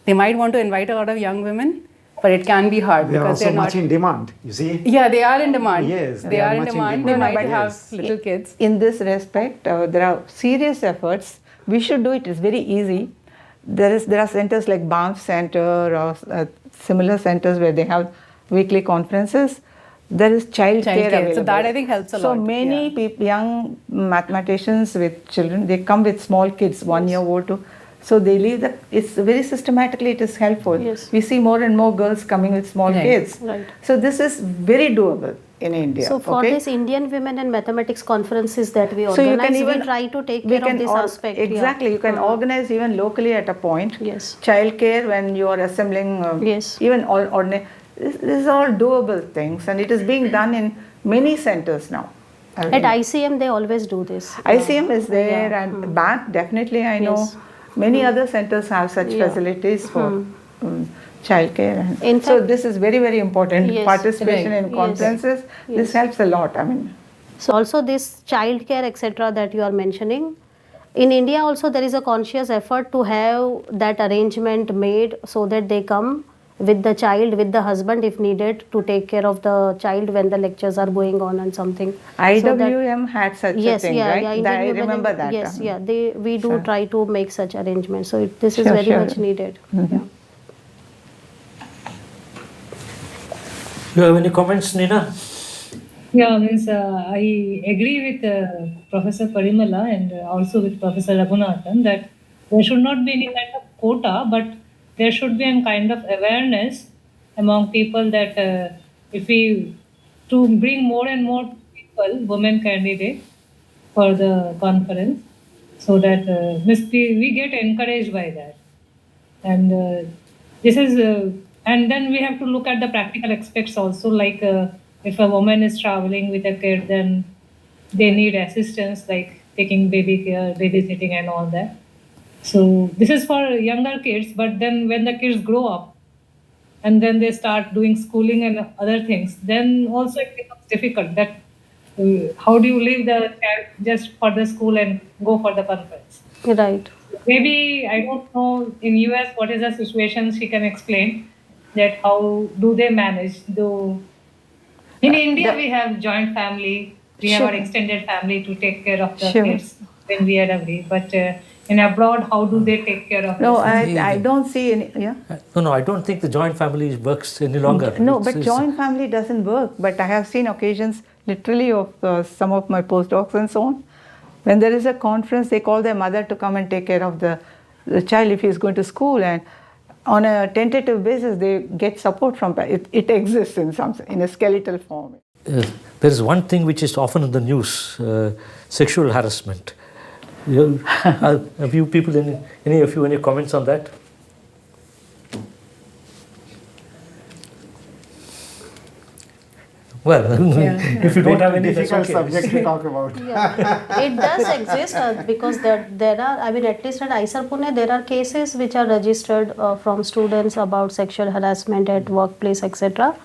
Speaker 7: they might want to invite a lot of young women, but it can be hard
Speaker 4: They are
Speaker 7: because
Speaker 4: also
Speaker 7: they're
Speaker 4: much
Speaker 7: not.
Speaker 4: in demand, you see.
Speaker 7: Yeah, they are in demand.
Speaker 4: Yes,
Speaker 7: they are in
Speaker 4: much in
Speaker 7: demand.
Speaker 4: demand.
Speaker 7: They might
Speaker 3: but
Speaker 7: have
Speaker 4: yes.
Speaker 7: little kids.
Speaker 3: In this respect, there are serious efforts. We should do it. It's very easy. There are centers like Banff Center or similar centers where they have weekly conferences. There is child care available.
Speaker 7: So that I think helps a
Speaker 3: so
Speaker 7: lot.
Speaker 3: many young mathematicians with children, they come with small kids, 1 year old to. So they leave that. It's very systematically. It is helpful.
Speaker 5: Yes.
Speaker 3: We see more and more girls coming with small
Speaker 7: Right.
Speaker 3: kids.
Speaker 5: Right.
Speaker 3: So this is very doable in India.
Speaker 5: So for
Speaker 3: okay?
Speaker 5: this Indian Women in Mathematics conferences that we
Speaker 3: So you
Speaker 5: organize,
Speaker 3: can even
Speaker 5: we try to take
Speaker 3: we
Speaker 5: care
Speaker 3: can
Speaker 5: of this
Speaker 3: or-
Speaker 5: aspect. yeah.
Speaker 3: Exactly, you can organize even locally at a point.
Speaker 5: Yes.
Speaker 3: Childcare when you are assembling.
Speaker 5: Yes.
Speaker 3: Even all ordinary. This is all doable things, and it is being done in many centers now.
Speaker 5: At ICM, they always do this.
Speaker 3: ICM is there,
Speaker 5: Yeah.
Speaker 3: and BAT definitely I know.
Speaker 5: Yes.
Speaker 3: Many other centers have such
Speaker 5: Yeah.
Speaker 3: facilities for childcare.
Speaker 5: In
Speaker 3: So
Speaker 5: fact-
Speaker 3: this is very, very important.
Speaker 5: Yes.
Speaker 3: Participation
Speaker 7: Right.
Speaker 3: in
Speaker 5: Yes.
Speaker 3: conferences. This helps a lot. I mean.
Speaker 5: So also this childcare, etc., that you are mentioning, in India also there is a conscious effort to have that arrangement made so that they come with the child, with the husband if needed, to take care of the child when the lectures are going on and something. So that-
Speaker 3: IWM had such
Speaker 5: yes,
Speaker 3: a thing,
Speaker 5: yeah,
Speaker 3: right?
Speaker 5: yeah.
Speaker 3: I
Speaker 5: Indian Women in-
Speaker 3: remember that.
Speaker 5: Yes, yeah. We do
Speaker 3: Sure.
Speaker 5: try to make such arrangements. So this is
Speaker 3: Sure,
Speaker 5: very
Speaker 3: sure.
Speaker 5: much needed. Yeah.
Speaker 2: You have any comments, Nina?
Speaker 6: Yeah, means I agree with Professor Parimala and also with Professor Raghunathan that there should not be any kind of quota, but there should be a kind of awareness among people that if we to bring more and more people, women candidates, for the conference, so that we get encouraged by that. And this is and then we have to look at the practical aspects also, like if a woman is traveling with a kid, then they need assistance like taking baby care, babysitting and all that. So this is for younger kids, but then when the kids grow up and then they start doing schooling and other things, then also it becomes difficult that how do you leave the child just for the school and go for the conference?
Speaker 5: Right.
Speaker 6: Maybe I don't know in US what is the situation. She can explain that how do they manage. Though in India we have joint family, we have
Speaker 3: Sure.
Speaker 6: our extended family to take care of the
Speaker 3: Sure.
Speaker 6: kids when we are away. But in abroad, how do they take care of?
Speaker 3: No,
Speaker 6: this?
Speaker 3: I don't see any. Yeah.
Speaker 2: No, I don't think the joint family works any longer.
Speaker 3: No,
Speaker 2: It's-
Speaker 3: but
Speaker 2: it's-
Speaker 3: joint family doesn't work. But I have seen occasions, literally, of some of my postdocs and so on. When there is a conference, they call their mother to come and take care of the child if he's going to school, and on a tentative basis, they get support from it. It exists in a skeletal form.
Speaker 2: There is one thing which is often in the news: sexual harassment. Have you people any of you any comments on that? Well, if you don't have any, that's
Speaker 4: difficult
Speaker 2: okay.
Speaker 4: subject to talk about.
Speaker 5: Yeah, it does exist because there are, I mean, at least at ISER Pune, there are cases which are registered from students about sexual harassment at workplace, etc.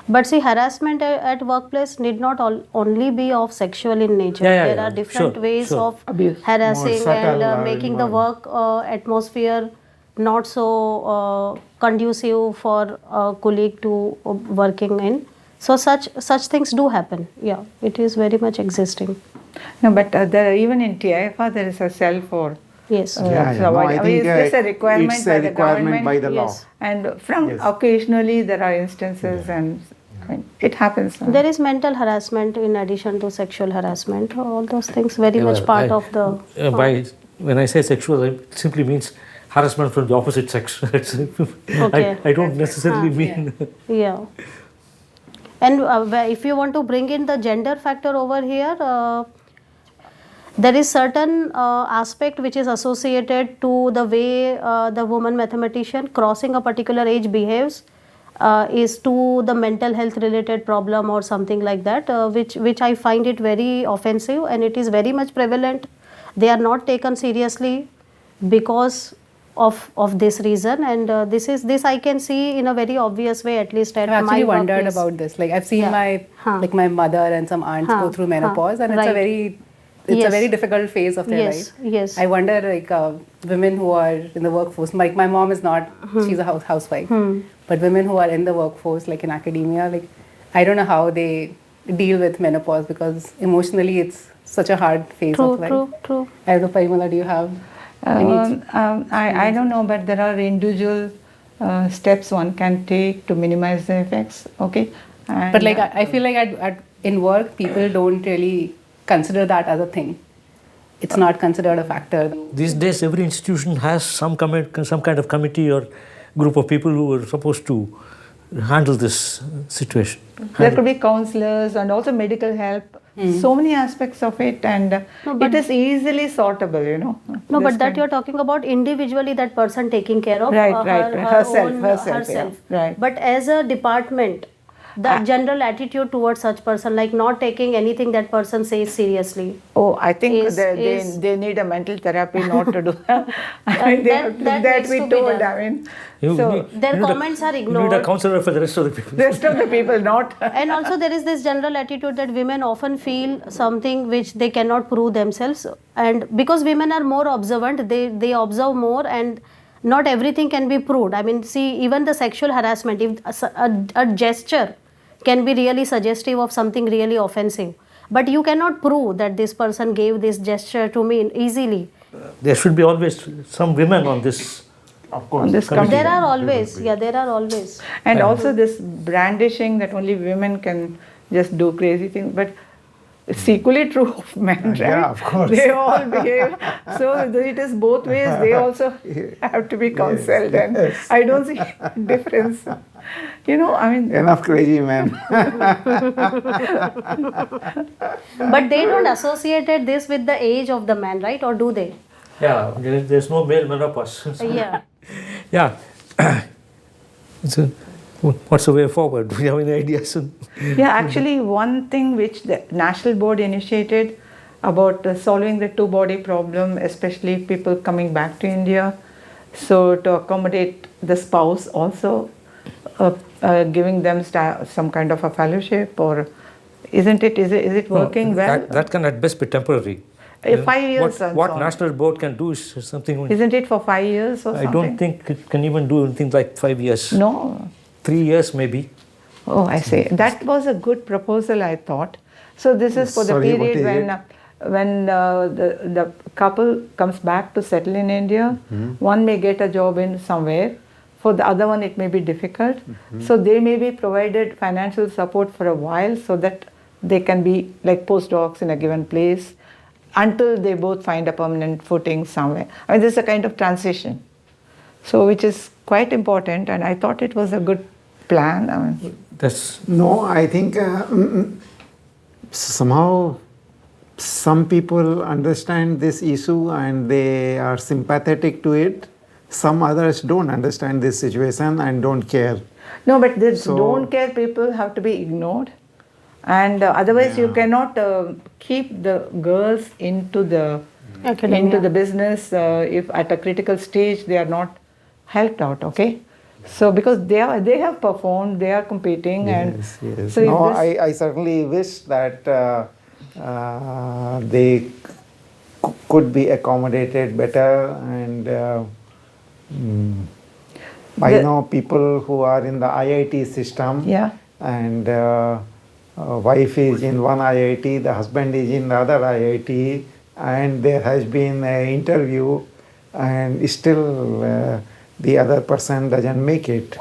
Speaker 5: But see, harassment at workplace need not only be of sexual in nature. There are different ways of
Speaker 3: Abuse.
Speaker 5: harassing
Speaker 4: More subtle,
Speaker 5: and making the work atmosphere not so conducive for a colleague to working in. So such things do happen. Yeah, it is very much existing.
Speaker 3: No, but there even in TIFR there is a cell for.
Speaker 5: Yes.
Speaker 3: No, I think it's a requirement
Speaker 4: it's
Speaker 3: by
Speaker 4: a
Speaker 3: the
Speaker 4: requirement by the law.
Speaker 5: Yes.
Speaker 3: And from
Speaker 4: Yes.
Speaker 3: occasionally there are instances, and I mean, it happens.
Speaker 5: There is mental harassment in addition to sexual harassment. All those things very
Speaker 2: Yeah,
Speaker 5: much
Speaker 2: well,
Speaker 5: part of the.
Speaker 2: When I say sexual, it simply means harassment from the opposite sex.
Speaker 5: Okay.
Speaker 2: I don't necessarily mean.
Speaker 5: Yeah. And if you want to bring in the gender factor over here, there is certain aspect which is associated to the way the woman mathematician crossing a particular age behaves is to the mental health related problem or something like that, which I find it very offensive, and it is very much prevalent. They are not taken seriously because of this reason, and this I can see in a very obvious way, at least at
Speaker 7: I've
Speaker 5: my
Speaker 7: actually wondered
Speaker 5: workplace.
Speaker 7: about this. Like I've seen
Speaker 5: Yeah.
Speaker 7: my like my mother and some aunts go through menopause, and it's a
Speaker 5: Right.
Speaker 7: very it's
Speaker 5: Yes.
Speaker 7: a very difficult phase of their
Speaker 5: Yes,
Speaker 7: life.
Speaker 5: yes.
Speaker 7: I wonder, like, women who are in the workforce, like my mom is not, she's a housewife, but women who are in the workforce, like in academia, like, I don't know how they deal with menopause, because emotionally it's such a hard phase
Speaker 5: True,
Speaker 7: of life.
Speaker 5: true.
Speaker 7: I don't know, Parimala, do you have any?
Speaker 3: I don't know, but there are individual steps one can take to minimize the effects. Okay, and,
Speaker 7: But like, I feel like in work, people don't really consider that as a thing. It's not considered a factor.
Speaker 2: These days, every institution has some kind of committee or group of people who are supposed to handle this situation.
Speaker 3: there could be counselors and also medical help. So many aspects of it, and it is easily sortable.
Speaker 5: No,
Speaker 3: This
Speaker 5: but that
Speaker 3: kind-
Speaker 5: you're talking about individually, that person taking care of
Speaker 3: Right,
Speaker 5: her
Speaker 3: herself, yeah, right.
Speaker 5: But as a department, the general attitude towards such person, like not taking anything that person says seriously.
Speaker 3: Oh, I think
Speaker 5: is-
Speaker 3: they need a mental therapy not to do that. I mean,
Speaker 5: that
Speaker 3: that
Speaker 5: needs
Speaker 3: we
Speaker 5: to be
Speaker 3: told.
Speaker 5: done.
Speaker 3: I mean,
Speaker 2: You
Speaker 3: so
Speaker 2: need-
Speaker 5: Their
Speaker 2: you need a-
Speaker 5: comments are
Speaker 2: You need a
Speaker 5: ignored.
Speaker 2: counselor for the rest of the people.
Speaker 3: rest of the people not.
Speaker 5: And also there is this general attitude that women often feel something which they cannot prove themselves, and because women are more observant, they observe more, and not everything can be proved. I mean, see, even the sexual harassment, if a gesture can be really suggestive of something really offensive, but you cannot prove that this person gave this gesture to me easily.
Speaker 2: There should be always some women on this.
Speaker 4: Of course.
Speaker 3: On this
Speaker 2: Committee.
Speaker 3: committee.
Speaker 5: There are always, there are always.
Speaker 3: And also this brandishing that only women can just do crazy things, but it's equally true of men, right?
Speaker 4: Yeah, of course.
Speaker 3: They all behave. So it is both ways. They also have to be counseled, and I don't see difference. I mean,
Speaker 4: Enough crazy men.
Speaker 5: But they don't associate this with the age of the man, right? Or do they?
Speaker 2: Yeah, there's no male menopause.
Speaker 5: Yeah.
Speaker 2: Yeah. So, what's the way forward? Do you have any ideas?
Speaker 3: yeah, actually, one thing which the national board initiated about solving the two-body problem, especially people coming back to India, so to accommodate the spouse also, giving them some kind of a fellowship, or isn't it? Is it working well?
Speaker 2: That can at best be temporary.
Speaker 3: 5 years. and
Speaker 2: What
Speaker 3: so on.
Speaker 2: national board can do is something.
Speaker 3: Isn't it for 5 years or
Speaker 2: I
Speaker 3: something?
Speaker 2: don't think it can even do anything like 5 years.
Speaker 3: No.
Speaker 2: 3 years maybe.
Speaker 3: Oh, I see. That was a good proposal, I thought. So this is for the
Speaker 4: Sorry, what
Speaker 3: period
Speaker 4: is
Speaker 3: when the couple comes back to settle in India. One may get a job in somewhere. For the other one, it may be difficult. So they may be provided financial support for a while, so that they can be like postdocs in a given place until they both find a permanent footing somewhere. I mean, this is a kind of transition. So which is quite important, and I thought it was a good plan. I mean,
Speaker 2: That's
Speaker 4: No, I think somehow some people understand this issue and they are sympathetic to it. Some others don't understand this situation and don't care.
Speaker 3: no, but this
Speaker 4: So-
Speaker 3: don't care people have to be ignored, and otherwise you cannot keep the girls into the business if at a critical stage they are not helped out. Okay, so because they have performed, they are competing, and
Speaker 4: Yes.
Speaker 3: so if
Speaker 4: No,
Speaker 3: this-
Speaker 4: I certainly wish that they could be accommodated better, and I know people who are in the IIT system,
Speaker 3: Yeah.
Speaker 4: and wife is in one IIT, the husband is in the other IIT, and there has been an interview, and still the other person doesn't make it.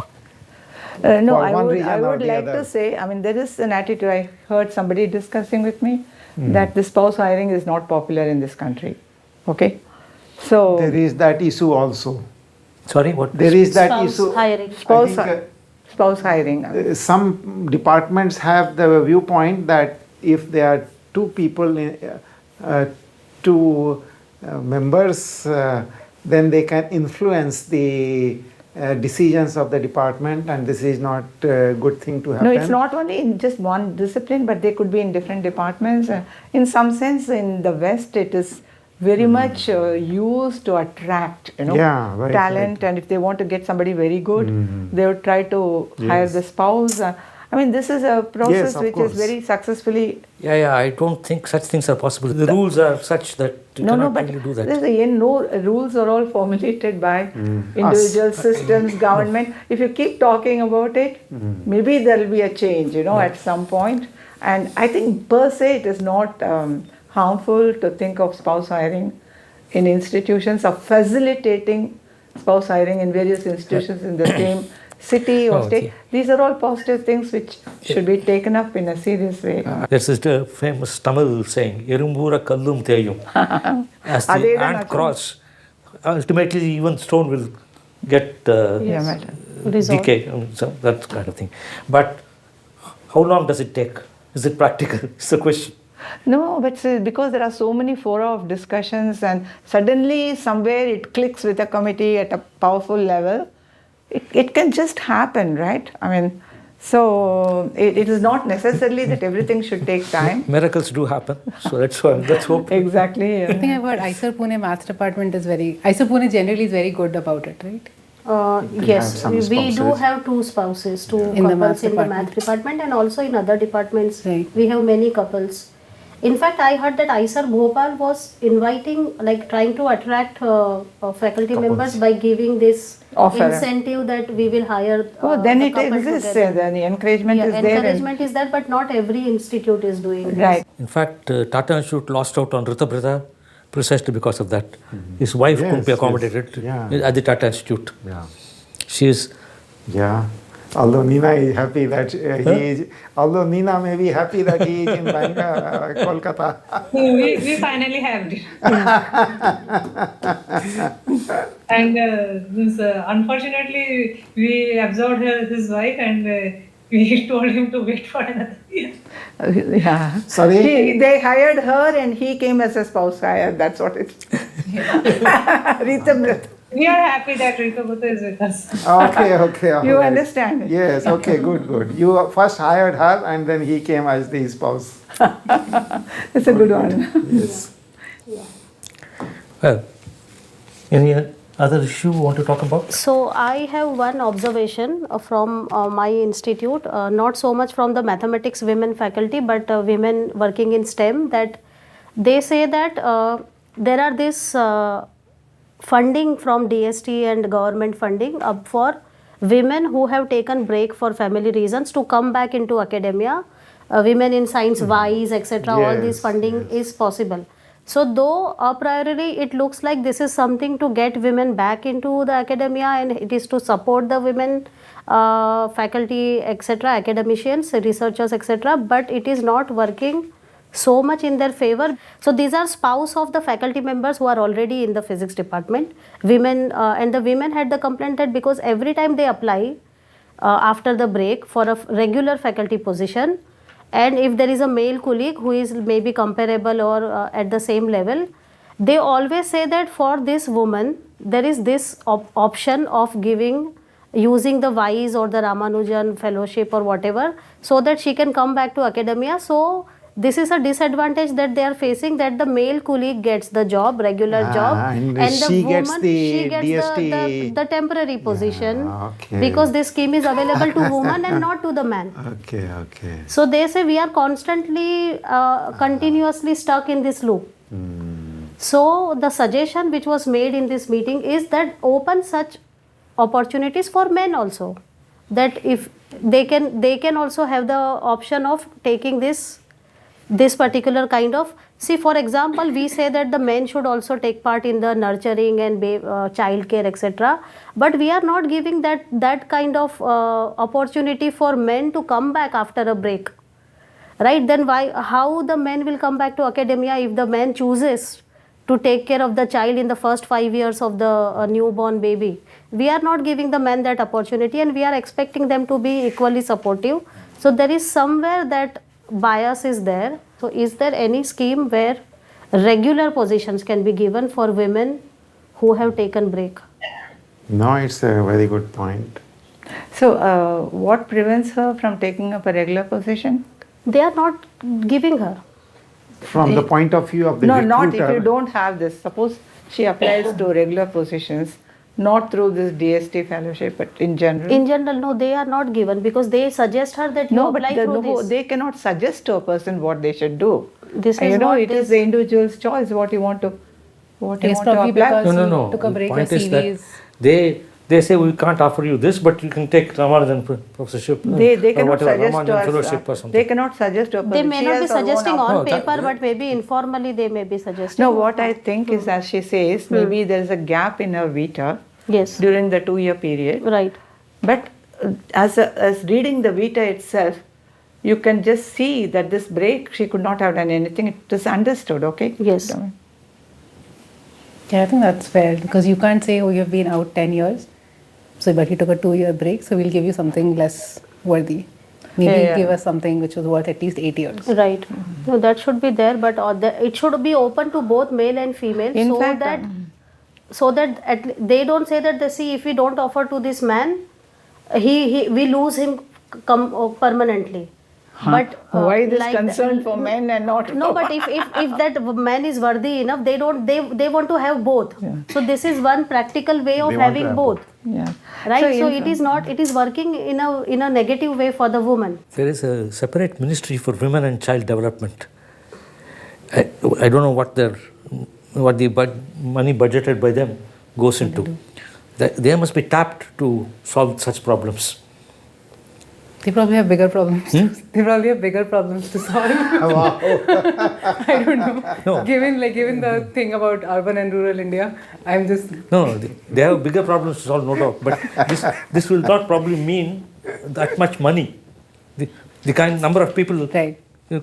Speaker 3: No,
Speaker 4: for
Speaker 3: I
Speaker 4: one
Speaker 3: would,
Speaker 4: reason
Speaker 3: I
Speaker 4: or
Speaker 3: would
Speaker 4: the
Speaker 3: like
Speaker 4: other.
Speaker 3: to say, I mean, there is an attitude, I heard somebody discussing with me, that the spouse hiring is not popular in this country. Okay? So,
Speaker 4: There is that issue also.
Speaker 2: sorry. What?
Speaker 4: There is that
Speaker 5: Spouse
Speaker 4: issue.
Speaker 5: hiring.
Speaker 3: spouse,
Speaker 4: I think,
Speaker 3: spouse hiring.
Speaker 4: some departments have the viewpoint that if there are two people, two members, then they can influence the decisions of the department, and this is not a good thing to happen.
Speaker 3: No, it's not only in just one discipline, but they could be in different departments. In some sense, in the West, it is very much used to attract,
Speaker 4: Yeah, right,
Speaker 3: talent. And if they want to get somebody very good, they would try to hire the spouse. I mean, this is a process
Speaker 4: Yes, of
Speaker 3: which
Speaker 4: course.
Speaker 3: is very successfully.
Speaker 2: Yeah, I don't think such things are possible. The rules are such that you
Speaker 3: No,
Speaker 2: cannot
Speaker 3: but
Speaker 2: really do that.
Speaker 3: no rules are all formulated by individual systems, government. If you keep talking about it, maybe there will be a change, at some point. And I think per se it is not harmful to think of spouse hiring in institutions, or facilitating spouse hiring in various institutions in the same city or
Speaker 2: Oh,
Speaker 3: state.
Speaker 2: okay.
Speaker 3: These are all positive things which should be taken up in a serious way.
Speaker 2: There's this famous Tamil saying, Erumbura kallum theyum. As the
Speaker 3: Adedhan
Speaker 2: ant
Speaker 3: achum.
Speaker 2: cross, ultimately even stone will get
Speaker 3: Yeah, madam.
Speaker 5: Resolved.
Speaker 2: decay, so that kind of thing. But how long does it take? Is it practical? It's the question.
Speaker 3: No, but because there are so many fora of discussions, and suddenly somewhere it clicks with a committee at a powerful level, it can just happen, right? I mean, so it is not necessarily that everything should take time.
Speaker 2: Miracles do happen, so let's hope.
Speaker 3: Exactly.
Speaker 7: I think I've heard ISER Pune Maths Department is ISER Pune generally is very good about it, right?
Speaker 5: Yes,
Speaker 4: some
Speaker 5: we do
Speaker 4: spouses.
Speaker 5: have two spouses, two
Speaker 7: In the
Speaker 5: couples
Speaker 7: math
Speaker 5: in the
Speaker 7: department.
Speaker 5: math department, and also in other departments.
Speaker 7: Right.
Speaker 5: We have many couples. In fact, I heard that ISER Bhopal was inviting, like trying to attract faculty members by giving this
Speaker 3: Offer.
Speaker 5: incentive that we will hire.
Speaker 3: Oh, then
Speaker 5: the
Speaker 3: it
Speaker 5: couple
Speaker 3: exists.
Speaker 5: together.
Speaker 3: Then the encouragement
Speaker 5: Yeah,
Speaker 3: is there.
Speaker 5: encouragement is there, but not every institute is doing this.
Speaker 3: Right.
Speaker 2: In fact, Tata Institute lost out on Ritabrata precisely because of that. His wife
Speaker 4: Yes,
Speaker 2: couldn't be
Speaker 4: yes.
Speaker 2: accommodated
Speaker 4: Yeah.
Speaker 2: at the Tata Institute.
Speaker 4: Yeah.
Speaker 2: She is.
Speaker 4: Yeah. Although Nina is happy that he is, although Nina may be happy that he is in Kolkata.
Speaker 6: We finally have it. And unfortunately, we absorbed his wife, and we told him to wait for another year.
Speaker 3: Yeah.
Speaker 4: Sorry?
Speaker 3: They hired her and he came as a spouse hire. That's what it's. Ritabrata.
Speaker 6: We are happy that Rita Bhutta is with us.
Speaker 4: Okay, okay. all
Speaker 3: You
Speaker 4: right.
Speaker 3: understand?
Speaker 4: Yes, okay, good. You first hired her and then he came as the spouse.
Speaker 3: It's a good one.
Speaker 4: Yes.
Speaker 2: Well, any other issue you want to talk about?
Speaker 5: So I have one observation from my institute, not so much from the mathematics women faculty, but women working in STEM, that they say that there are this funding from DST and government funding for women who have taken break for family reasons to come back into academia. Women in science, WISE, etc. All this
Speaker 4: Yes,
Speaker 5: funding is possible. So though a priori it looks like this is something to get women back into the academia, and it is to support the women faculty, etc., academicians, researchers, etc., but it is not working so much in their favor. So these are spouse of the faculty members who are already in the physics department, women, and the women had the complaint that because every time they apply after the break for a regular faculty position, and if there is a male colleague who is maybe comparable or at the same level, they always say that for this woman there is this option of using the WISE or the Ramanujan fellowship or whatever, so that she can come back to academia. So this is a disadvantage that they are facing, that the male colleague gets the job, regular job,
Speaker 4: and
Speaker 5: the
Speaker 4: she gets
Speaker 5: woman,
Speaker 4: the
Speaker 5: she gets
Speaker 4: DST.
Speaker 5: the temporary position,
Speaker 4: okay.
Speaker 5: because this scheme is available to woman and not to the man.
Speaker 4: Okay.
Speaker 5: So they say we are constantly, continuously stuck in this loop. So the suggestion which was made in this meeting is that open such opportunities for men also, that if they can also have the option of taking this particular kind of, see, for example, we say that the men should also take part in the nurturing and child care, etc., but we are not giving that kind of opportunity for men to come back after a break, right? Then how the men will come back to academia if the man chooses to take care of the child in the first 5 years of the newborn baby? We are not giving the men that opportunity, and we are expecting them to be equally supportive. So there is somewhere that bias is there. So is there any scheme where regular positions can be given for women who have taken break?
Speaker 4: No, it's a very good point.
Speaker 3: So what prevents her from taking up a regular position?
Speaker 5: They are not giving her.
Speaker 4: From the point of view of the
Speaker 3: No,
Speaker 4: recruiter.
Speaker 3: not if you don't have this. Suppose she applies to regular positions, Not through this DST fellowship, but in general.
Speaker 5: In general, no, they are not given because they suggest her that you
Speaker 3: No, but
Speaker 5: apply through this.
Speaker 3: they cannot suggest to a person what they should do.
Speaker 5: This
Speaker 3: And
Speaker 5: is
Speaker 3: you know,
Speaker 5: what
Speaker 3: it is the individual's choice what you want to
Speaker 7: It's probably
Speaker 3: apply.
Speaker 7: because
Speaker 2: No.
Speaker 7: took a
Speaker 2: The
Speaker 7: break,
Speaker 2: point
Speaker 7: your
Speaker 2: is
Speaker 7: CV
Speaker 2: that
Speaker 7: is...
Speaker 2: they say we can't offer you this, but you can take Ramanujan professorship
Speaker 3: They
Speaker 2: or
Speaker 3: cannot
Speaker 2: whatever,
Speaker 3: suggest to
Speaker 2: Ramanujan fellowship or
Speaker 3: us.
Speaker 2: something.
Speaker 3: They cannot suggest to a person.
Speaker 5: They may
Speaker 3: She
Speaker 5: not be
Speaker 3: has her own
Speaker 5: suggesting
Speaker 3: option.
Speaker 5: on
Speaker 2: No,
Speaker 5: paper, but maybe informally they may be suggesting.
Speaker 3: No, what I think is, as she says, maybe there is a gap in her vita
Speaker 5: Yes.
Speaker 3: during the 2-year period.
Speaker 5: Right.
Speaker 3: But as reading the vita itself, you can just see that this break, she could not have done anything. It is understood, okay?
Speaker 5: Yes.
Speaker 7: Yeah, I think that's fair because you can't say, oh, you've been out 10 years, so but you took a 2-year break, so we'll give you something less worthy. Maybe give us something which was worth at least 8 years.
Speaker 5: Right. No, that should be there, but it should be open to both male and female,
Speaker 3: In
Speaker 5: so
Speaker 3: fact,
Speaker 5: that they don't say that they see if we don't offer to this man, we lose him permanently. But
Speaker 3: why this
Speaker 5: like
Speaker 3: concern for men and not
Speaker 5: no, but if that man is worthy enough, they want to have both. So this is one practical way of having both.
Speaker 3: Yeah.
Speaker 5: Right. So it is not. It is working in a negative way for the woman.
Speaker 2: There is a separate ministry for women and child development. I don't know what the money budgeted by them goes into. They must be tapped to solve such problems.
Speaker 7: They probably have bigger problems. They probably have bigger problems to solve. I don't know.
Speaker 2: No.
Speaker 7: Given the thing about urban and rural India, I'm just...
Speaker 2: No, they have bigger problems to solve, no doubt. But this will not probably mean that much money. The kind number of people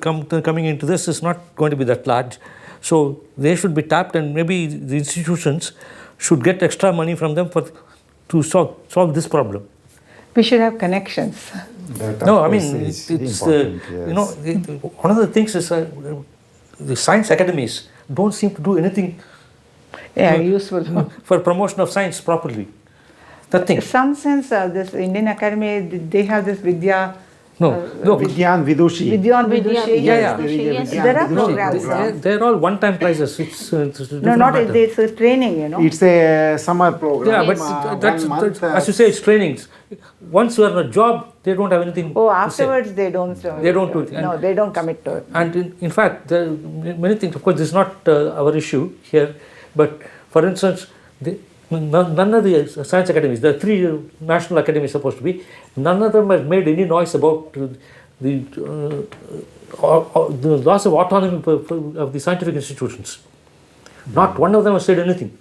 Speaker 2: coming into this is not going to be that large. So they should be tapped, and maybe the institutions should get extra money from them to solve this problem.
Speaker 3: We should have connections.
Speaker 2: No, I mean, it's
Speaker 8: important, yes.
Speaker 2: you know, one of the things is the science academies don't seem to do anything
Speaker 3: Useful.
Speaker 2: for promotion of science properly. Nothing.
Speaker 3: In some sense, this Indian Academy, they have this Vidya.
Speaker 2: No.
Speaker 4: Vidyan Vidushi.
Speaker 3: Vidyan Vidushi.
Speaker 2: Yeah.
Speaker 5: Yes.
Speaker 3: There are programs.
Speaker 2: They're all one-time prizes. It's
Speaker 3: No, not it's a training, you know.
Speaker 4: It's a summer program.
Speaker 2: Yeah, but that's as you say, it's trainings. Once you are on a job, they don't have anything.
Speaker 3: Oh,
Speaker 2: to
Speaker 3: afterwards
Speaker 2: say.
Speaker 3: they don't.
Speaker 2: They don't do it.
Speaker 3: No, they don't commit to it.
Speaker 2: And in fact, there are many things. Of course, this is not our issue here. But for instance, none of the science academies, there are 3 national academies supposed to be, none of them has made any noise about the loss of autonomy of the scientific institutions. Not one of them has said anything.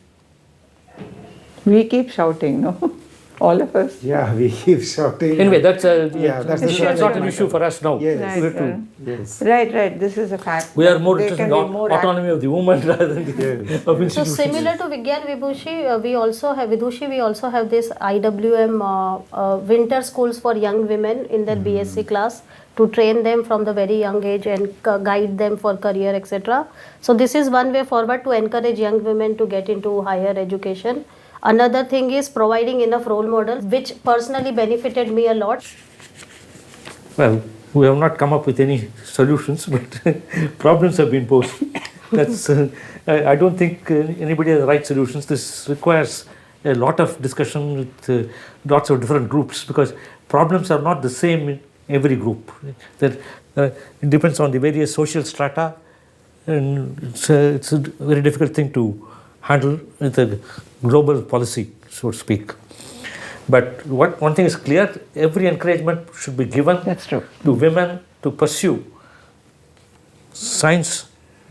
Speaker 3: We keep shouting, no? All of us.
Speaker 4: Yeah, we keep shouting.
Speaker 2: Anyway, that's
Speaker 4: that's
Speaker 2: not an issue for us now.
Speaker 4: Yes.
Speaker 3: Right,
Speaker 2: We have to-
Speaker 3: right.
Speaker 4: Yes.
Speaker 3: Right. This is a fact.
Speaker 2: We are more
Speaker 3: They
Speaker 2: interested in
Speaker 3: can
Speaker 2: the
Speaker 3: be more
Speaker 2: autonomy of the woman rather than the of
Speaker 5: So
Speaker 2: institutions.
Speaker 5: similar to Vigyan Vibhushi, we also have this IWM winter schools for young women in their BSc class to train them from the very young age and guide them for career, etc. So this is one way forward to encourage young women to get into higher education. Another thing is providing enough role models, which personally benefited me a lot.
Speaker 2: Well, we have not come up with any solutions, but problems have been posed. That's I don't think anybody has the right solutions. This requires a lot of discussion with lots of different groups, because problems are not the same in every group. It depends on the various social strata, and it's a very difficult thing to handle with a global policy, so to speak. But one thing is clear: every encouragement should be given
Speaker 3: That's true.
Speaker 2: to women to pursue science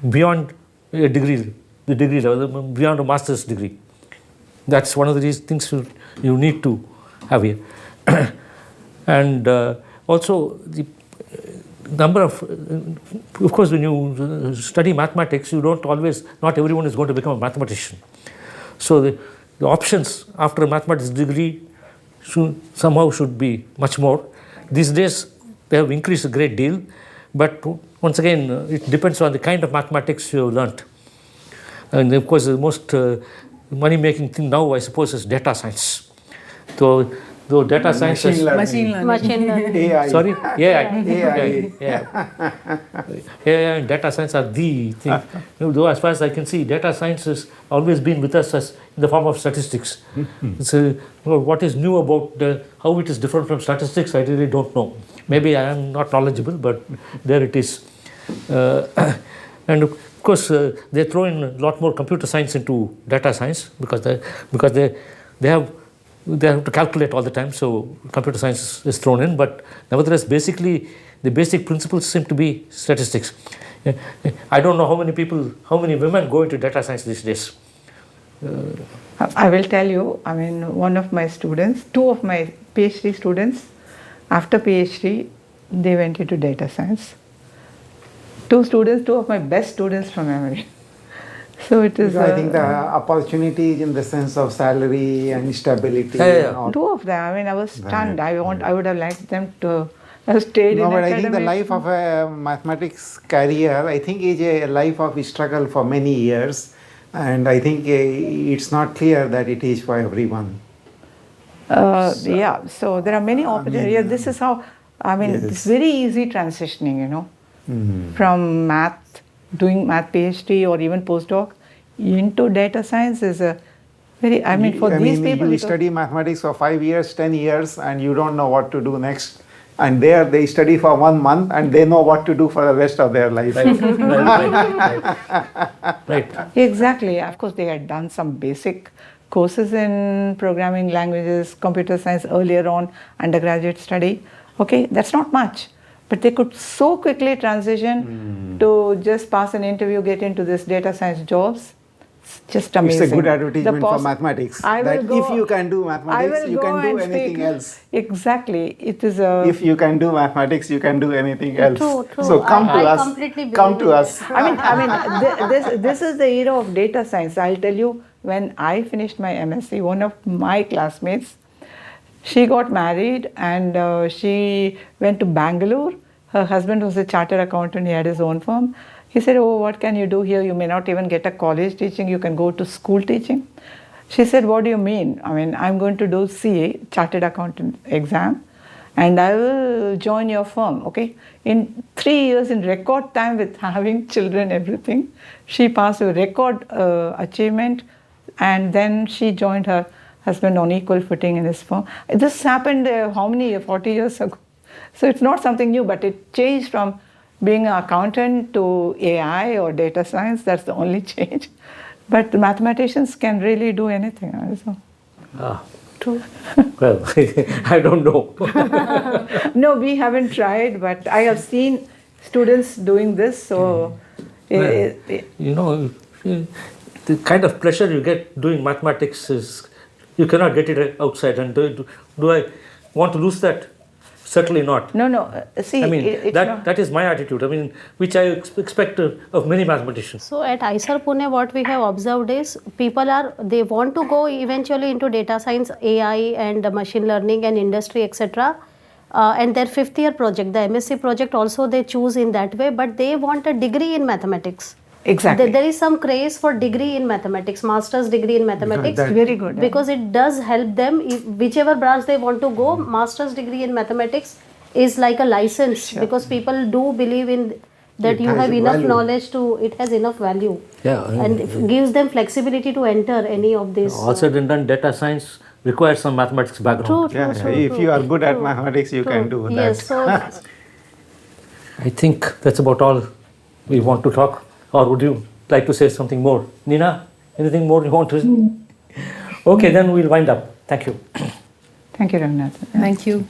Speaker 2: beyond a degree, the degree level, beyond a master's degree. That's one of these things you need to have here. And also the number of course, when you study mathematics, not everyone is going to become a mathematician. So the options after a mathematics degree should be much more. These days they have increased a great deal, but once again it depends on the kind of mathematics you have learnt. And of course the most money making thing now, I suppose, is data science. So though data science is...
Speaker 7: Machine learning.
Speaker 5: Machine learning.
Speaker 4: AI.
Speaker 2: Sorry? AI.
Speaker 4: AI.
Speaker 2: AI and data science are the thing. Though as far as I can see, data science has always been with us as in the form of statistics. It's what is new about how it is different from statistics, I really don't know. Maybe I am not knowledgeable, but there it is. And of course, they throw in a lot more computer science into data science because they have to calculate all the time, so computer science is thrown in. But nevertheless, basically, the basic principles seem to be statistics. I don't know how many women go into data science these days.
Speaker 3: I will tell you, I mean, one of my students, two of my PhD students, after PhD, they went into data science. Two of my best students from memory. So it is.
Speaker 4: I think the opportunities in the sense of salary and stability.
Speaker 2: Yeah.
Speaker 4: And all.
Speaker 3: Two of them. I mean, I was stunned. I would have liked them to have stayed in
Speaker 4: No, but I
Speaker 3: academics.
Speaker 4: think the life of a mathematics career, I think, is a life of struggle for many years, and I think it's not clear that it is for everyone.
Speaker 3: Yeah. So there are many opportunities. Yeah, this is how. I mean, it's very easy transitioning. You know, from math, doing math PhD or even postdoc into data science is a very. I mean, for these people,
Speaker 4: you study mathematics for 5 years, 10 years, and you don't know what to do next. And there they study for 1 month and they know what to do for the rest of their life.
Speaker 2: Right.
Speaker 3: Exactly. Of course, they had done some basic courses in programming languages, computer science earlier on, undergraduate study. Okay, that's not much. But they could so quickly transition to just pass an interview, get into this data science jobs. It's just amazing.
Speaker 4: It's a good advertisement for mathematics. That if you can do mathematics, you can do anything else.
Speaker 3: Exactly. It is a...
Speaker 4: If you can do mathematics, you can do anything else.
Speaker 5: True.
Speaker 4: So come to
Speaker 5: I
Speaker 4: us.
Speaker 5: completely
Speaker 4: Come
Speaker 5: believe
Speaker 4: to
Speaker 5: in
Speaker 4: us.
Speaker 3: this is the era of data science. I'll tell you, when I finished my MSc, one of my classmates, she got married and she went to Bangalore. Her husband was a chartered accountant. He had his own firm. He said, "Oh, what can you do here? You may not even get a college teaching. You can go to school teaching." She said, "What do you mean? I mean, I'm going to do CA, chartered accountant exam, and I will join your firm." Okay. In 3 years, in record time, with having children, everything, she passed a record achievement, and then she joined her husband on equal footing in his firm. This happened how many 40 years ago. So it's not something new, but it changed from being an accountant to AI or data science. That's the only change. But the mathematicians can really do anything also.
Speaker 5: True.
Speaker 2: Well, I don't know.
Speaker 3: No, we haven't tried, but I have seen students doing this. So,
Speaker 2: You know, the kind of pleasure you get doing mathematics is, you cannot get it outside. And do I want to lose that? Certainly not.
Speaker 3: No. See,
Speaker 2: I mean,
Speaker 3: it's not.
Speaker 2: that is my attitude. I mean, which I expect of many mathematicians.
Speaker 5: So at ISER Pune, what we have observed is they want to go eventually into data science, AI and machine learning and industry, etc. And their 5th year project, the MSc project, also they choose in that way, but they want a degree in mathematics.
Speaker 3: Exactly.
Speaker 5: There is some craze for degree in mathematics, master's degree in mathematics.
Speaker 3: Very good.
Speaker 5: Because it does help them, whichever branch they want to go, master's degree in mathematics is like a license, because people do believe in that
Speaker 4: It
Speaker 5: you
Speaker 4: has
Speaker 5: have enough
Speaker 4: value.
Speaker 5: knowledge it has enough value.
Speaker 2: Yeah.
Speaker 5: And it gives them flexibility to enter any of these.
Speaker 2: All said and done, data science requires some mathematics background.
Speaker 5: True.
Speaker 4: If you are good at mathematics, you can do that.
Speaker 5: Yes, so
Speaker 2: I think that's about all we want to talk. Or would you like to say something more? Nina, anything more you want to say? Okay, then we'll wind up. Thank you.
Speaker 3: Thank you, Raghunath.
Speaker 7: Thank you.